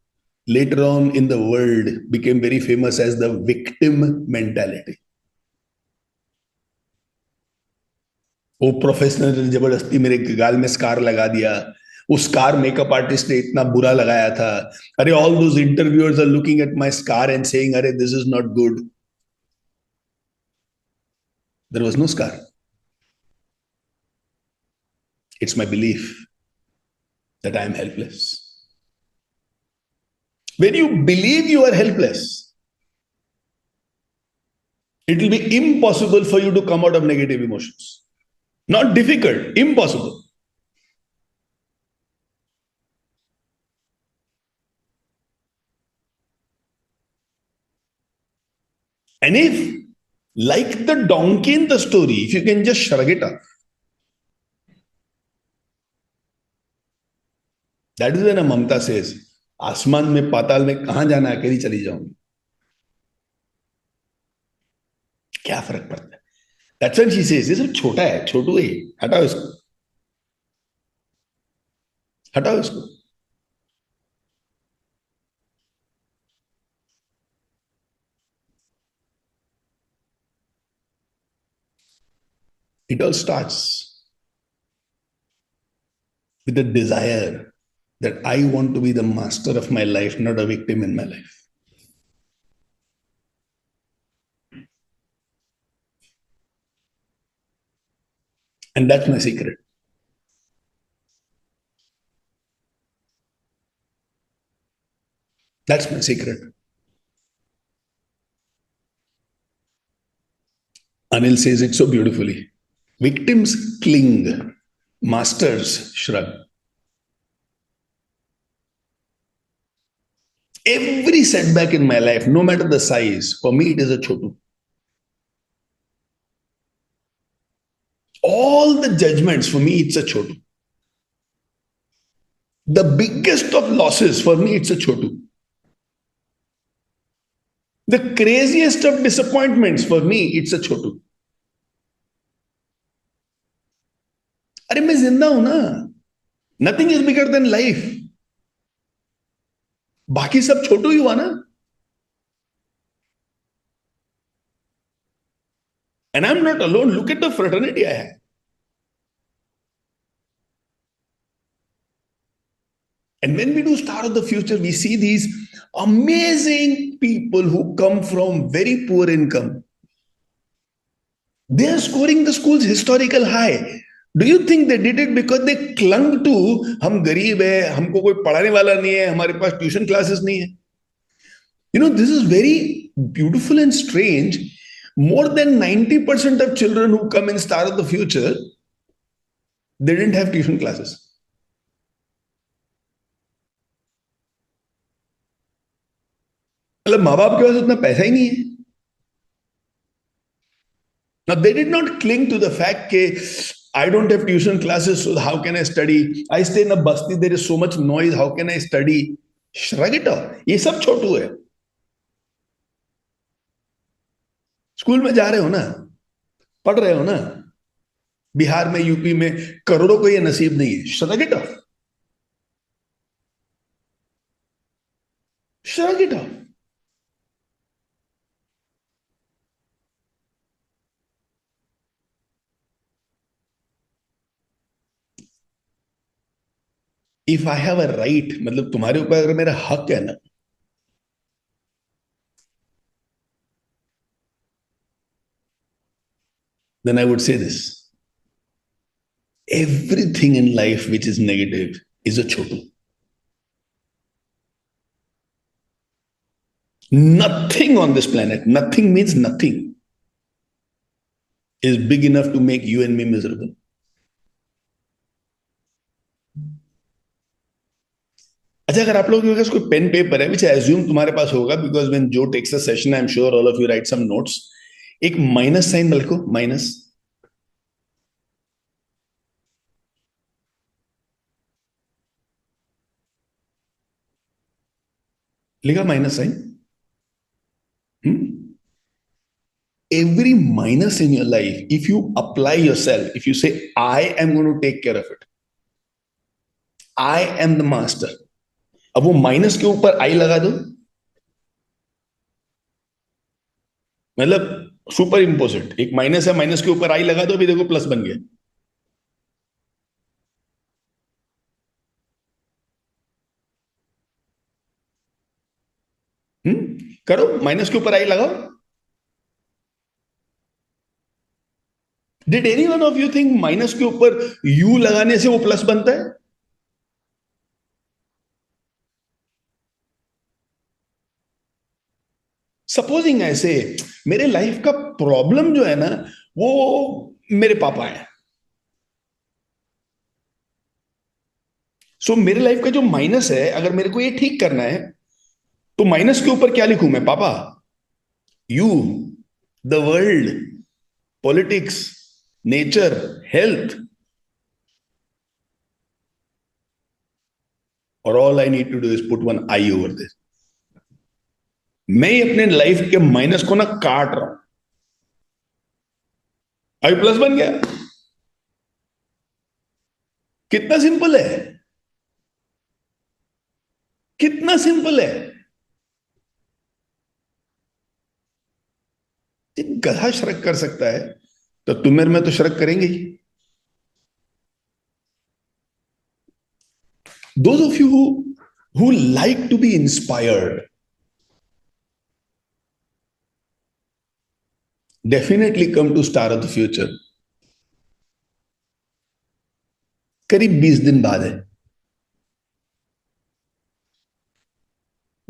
later on in the world, became very famous as the victim mentality. वो professional ने जबरदस्ती मेरे गाल में scar लगा दिया, वो scar makeup artist ने इतना बुरा लगाया था, अरे all those interviewers are looking at my scar and saying अरे this is not good. There was no scar. It's my belief that I am helpless. When you believe you are helpless, it will be impossible for you to come out of negative emotions. Not difficult, impossible. And if, like the donkey in the story, if you can just shrug it off, that is when a Mamta says, आसमान में पाताल में कहां जाना, अकेली चली जाऊंगी, क्या फर्क पड़ता है. That's when she says, ये सब छोटा है, छोटू है, हटाओ इसको, हटाओ इसको. It all starts with the desire that I want to be the master of my life, not a victim in my life. And that's my secret. That's my secret. Anil says it so beautifully. Victims cling, masters shrug. Every setback in my life, no matter the size, for me it is a chotu. All the judgments, for me it's a chotu. The biggest of losses, for me it's a chotu. The craziest of disappointments, for me it's a chotu. अरे मैं जिंदा हूं ना. Nothing is bigger than life. बाकी सब छोटू ही हुआ ना. And I'm not alone. Look at the fraternity I have. And when we do Star of the Future, we see these amazing people who come from very poor income. They are scoring the school's historical high. Do you think they did it because they clung to हम गरीब है, हमको कोई पढ़ाने वाला नहीं है, हमारे पास ट्यूशन क्लासेस नहीं है? You know, this is very beautiful and strange. More than 90% of children who come in Star of the Future, they didn't have tuition classes. मतलब माँ बाप के पास उतना पैसा ही नहीं है. Now they did not cling to the fact that I don't have tuition classes, so how can I study? I stay in a basti, there is so much noise, how can I study? Shrug it off. ये सब छोटू है. School में जा रहे हो ना, पढ़ रहे हो ना, बिहार में, यूपी में करोड़ों को ये नसीब नहीं है. Shrug it off. Shrug it off. If I have a right, मतलब तुम्हारे ऊपर अगर मेरा हक है ना, then I would say this. Everything in life which is negative is a chotu. Nothing on this planet, nothing means nothing, is big enough to make you and me miserable. अच्छा, अगर आप लोगों के पास कोई पेन पेपर है, which I assume तुम्हारे पास होगा, because when Joe takes a session, I'm sure all of you write some notes. एक माइनस साइन लिखो, माइनस. लिखा minus sign? Every minus in your life, if you apply yourself, if you say, I am going to take care of it, I am the master. अब वो minus के ऊपर आई लगा दो, मतलब सुपर इम्पोजिट. एक माइनस है, माइनस के ऊपर आई लगा दो, अभी देखो प्लस बन गया. करो, माइनस के ऊपर आई लगाओ. Did any one of you think minus के ऊपर यू लगाने से वो प्लस बनता है? सपोजिंग ऐसे मेरे लाइफ का प्रॉब्लम जो है ना, वो मेरे पापा है. सो मेरे लाइफ का जो माइनस है, अगर मेरे को ये ठीक करना है, तो माइनस के ऊपर क्या लिखूं मैं? Papa, you, the world, politics, nature, health, और all I need to do is put one eye over this. मैं अपने लाइफ के माइनस को ना काट रहा हूं. अभी प्लस बन गया. कितना सिंपल है, कितना सिंपल है. एक गधा शरक कर सकता है, तो तुम मेरे में तो शरक करेंगे ही. Those of you who like to be inspired, definitely come to Star of the Future. करीब 20 दिन बाद है.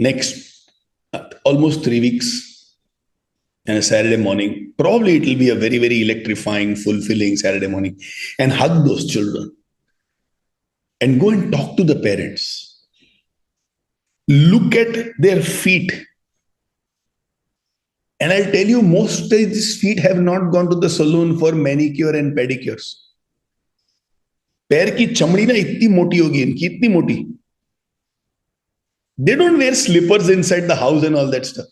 Next, almost 3 weeks, and a Saturday morning. Probably it will be a very, very electrifying, fulfilling Saturday morning. And hug those children. And go and talk to the parents. Look at their feet. And I'll tell you, most of these feet have not gone to the salon for manicure and pedicures. पैर की चमड़ी ना इतनी मोटी होगी इनकी, इतनी मोटी. They don't wear slippers inside the house and all that stuff.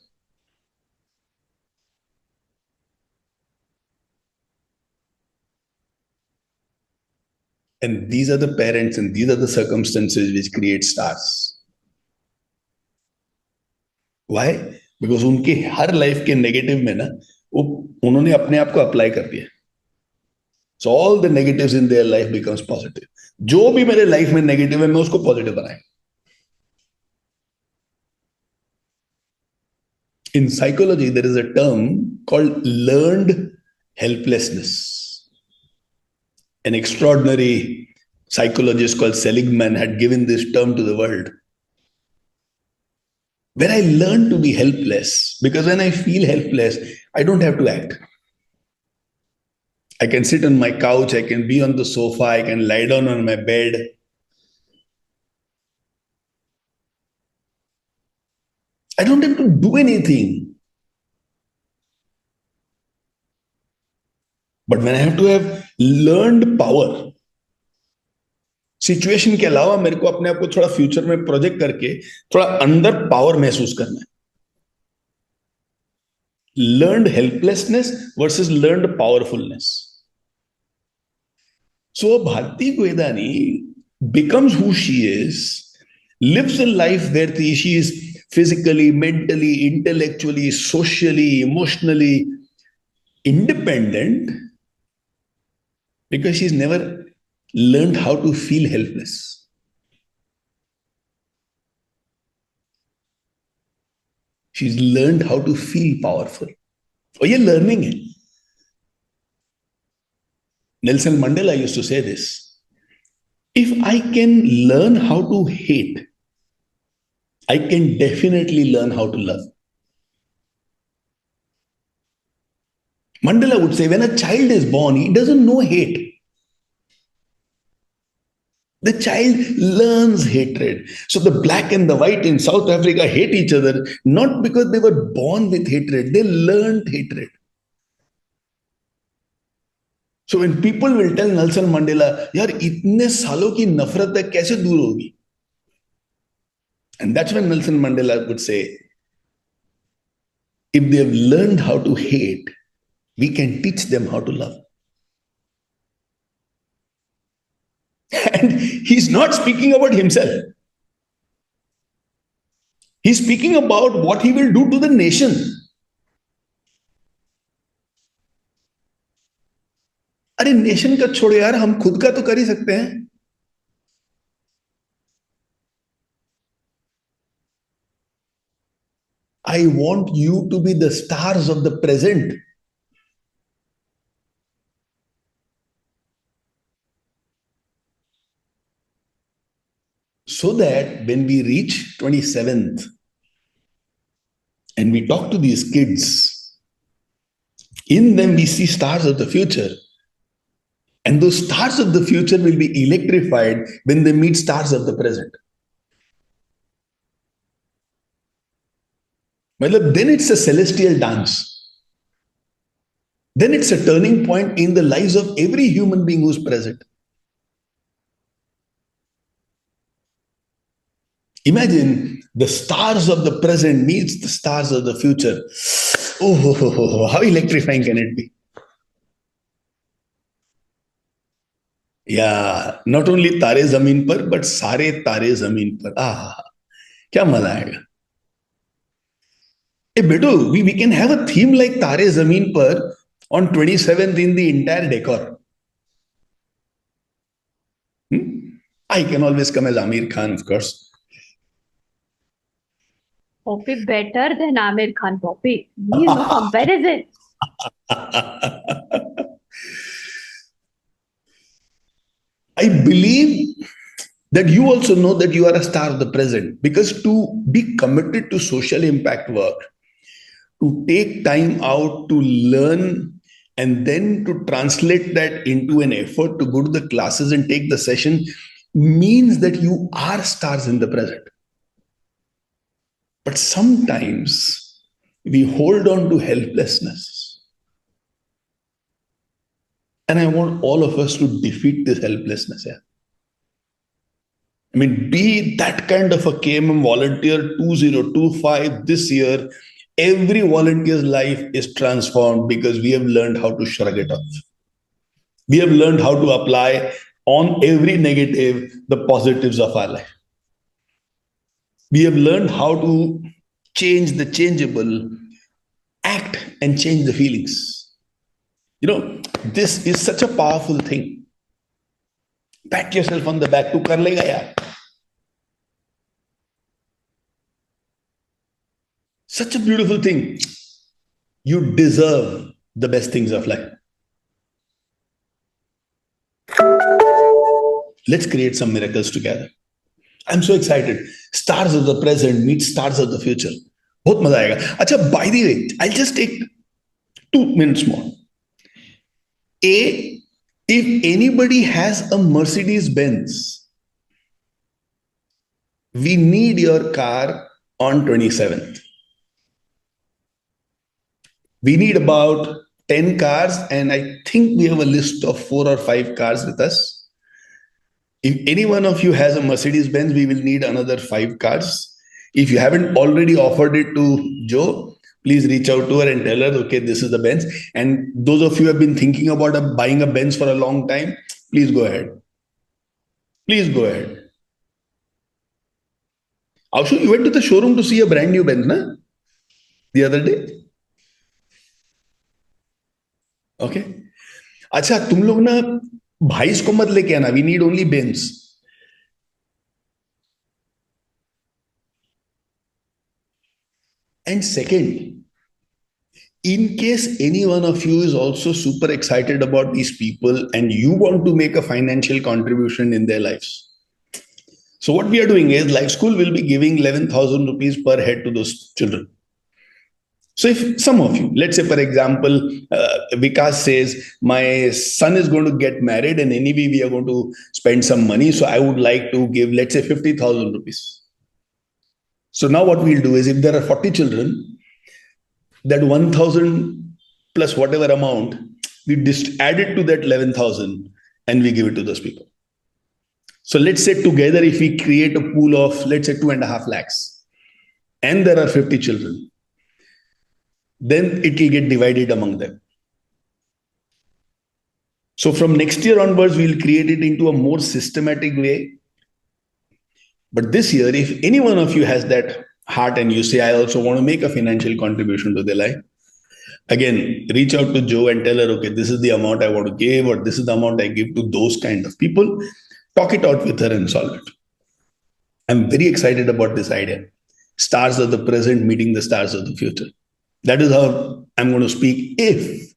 And these are the parents and these are the circumstances which create stars. Why? Because उनके हर लाइफ के नेगेटिव में ना, वो उन्होंने अपने आप को अप्लाई कर दिया. So all the negatives in their life becomes positive. जो भी मेरे लाइफ में नेगेटिव है, मैं उसको पॉजिटिव बनाए. In psychology, there is a term called learned helplessness. An extraordinary psychologist called Seligman had given this term to the world. Where I learn to be helpless, because when I feel helpless, I don't have to act. I can sit on my couch, I can be on the sofa, I can lie down on my bed. I don't have to do anything. But when I have to have learned power, situation के अलावा मेरे को अपने आप को थोड़ा future में project करके थोड़ा अंदर पावर महसूस करना है. Learned helplessness versus learned powerfulness. So Bharati Goidani becomes who she is, lives a life where she is physically, mentally, intellectually, socially, emotionally independent, because she's never learned how to feel helpless. She's learned how to feel powerful. और ये learning है. Nelson Mandela used to say this. If I can learn how to hate, I can definitely learn how to love. Mandela would say, when a child is born, he doesn't know hate. The child learns hatred. So the black and the white in South Africa hate each other, not because they were born with hatred, they learned hatred. So when people will tell Nelson Mandela, यार इतने सालों की नफरत है कैसे दूर होगी? And that's when Nelson Mandela would say, if they have learned how to hate, we can teach them how to love. And he's not speaking about himself. He's speaking about what he will do to the nation. अरे nation का छोड़ो यार, हम खुद का तो कर ही सकते हैं. I want you to be the stars of the present. So that when we reach 27th and we talk to these kids, in them we see stars of the future. And those stars of the future will be electrified when they meet stars of the present. Then it's a celestial dance. Then it's a turning point in the lives of every human being who's present. Imagine the stars of the present meets the stars of the future. Oh, how electrifying can it be? Yeah, not only तारे जमीन पर, but सारे तारे जमीन पर. क्या मजा आएगा. Hey, beto, we can have a theme like Tare Zameen Par on 27th in the entire decor. I can always come as Amir Khan, of course. Poppy better than Amir Khan, Poppy. No comparison. I believe that you also know that you are a star of the present, because to be committed to social impact work, to take time out to learn and then to translate that into an effort to go to the classes and take the session means that you are stars in the present. But sometimes we hold on to helplessness. And I want all of us to defeat this helplessness. Yeah. I mean, be that kind of a KMM volunteer 2025 this year. Every volunteer's life is transformed because we have learned how to shrug it off. We have learned how to apply on every negative the positives of our life. We have learned how to change the changeable, act and change the feelings. You know, this is such a powerful thing. Pat yourself on the back. Tu kar lega yaar. Such a beautiful thing. You deserve the best things of life. Let's create some miracles together. I'm so excited. Stars of the present meet stars of the future. बहुत मजा आएगा. अच्छा, by the way, I'll just take 2 minutes more. If anybody has a Mercedes Benz, we need your car on 27th. We need about 10 cars, and I think we have a list of 4 or 5 cars with us. If any one of you has a Mercedes Benz, we will need another 5 cars. If you haven't already offered it to Jo, please reach out to her and tell her, okay, this is the Benz. And those of you who have been thinking about buying a Benz for a long time, please go ahead. Please go ahead. Also, you went to the showroom to see a brand new Benz, na? The other day? Okay. अच्छा, तुम लोग ना भाईस को मत लेके आना. We need only Benz. And second, in case any one of you is also super excited about these people and you want to make a financial contribution in their lives. So what we are doing is Life School will be giving 11,000 rupees per head to those children. So if some of you, let's say for example, Vikas says, my son is going to get married and anyway we are going to spend some money. So I would like to give, let's say 50,000 rupees. So now what we'll do is if there are 40 children, that 1,000 plus whatever amount, we just add it to that 11,000 and we give it to those people. So let's say together, if we create a pool of, let's say 2.5 lakhs, and there are 50 children, then it will get divided among them. So from next year onwards, we'll create it into a more systematic way. But this year, if any one of you has that heart and you say, I also want to make a financial contribution to their life, again, reach out to Jo and tell her, okay, this is the amount I want to give, or this is the amount I give to those kind of people. Talk it out with her and solve it. I'm very excited about this idea. Stars of the present meeting the stars of the future. That is how I'm going to speak if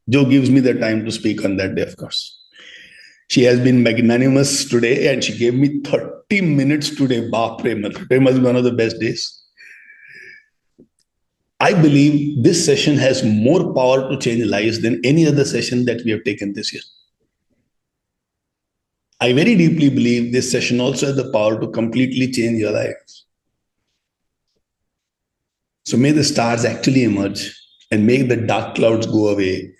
Jo gives me the time to speak on that day, of course. She has been magnanimous today and she gave me 30 minutes today. Today must be one of the best days. I believe this session has more power to change lives than any other session that we have taken this year. I very deeply believe this session also has the power to completely change your life. So may the stars actually emerge and make the dark clouds go away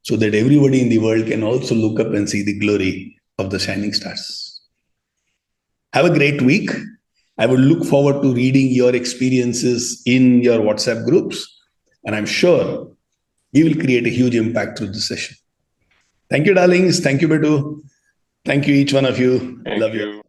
so that everybody in the world can also look up and see the glory of the shining stars. Have a great week. I would look forward to reading your experiences in your WhatsApp groups. And I'm sure we will create a huge impact through this session. Thank you, darlings. Thank you, Betu. Thank you, each one of you. Love you.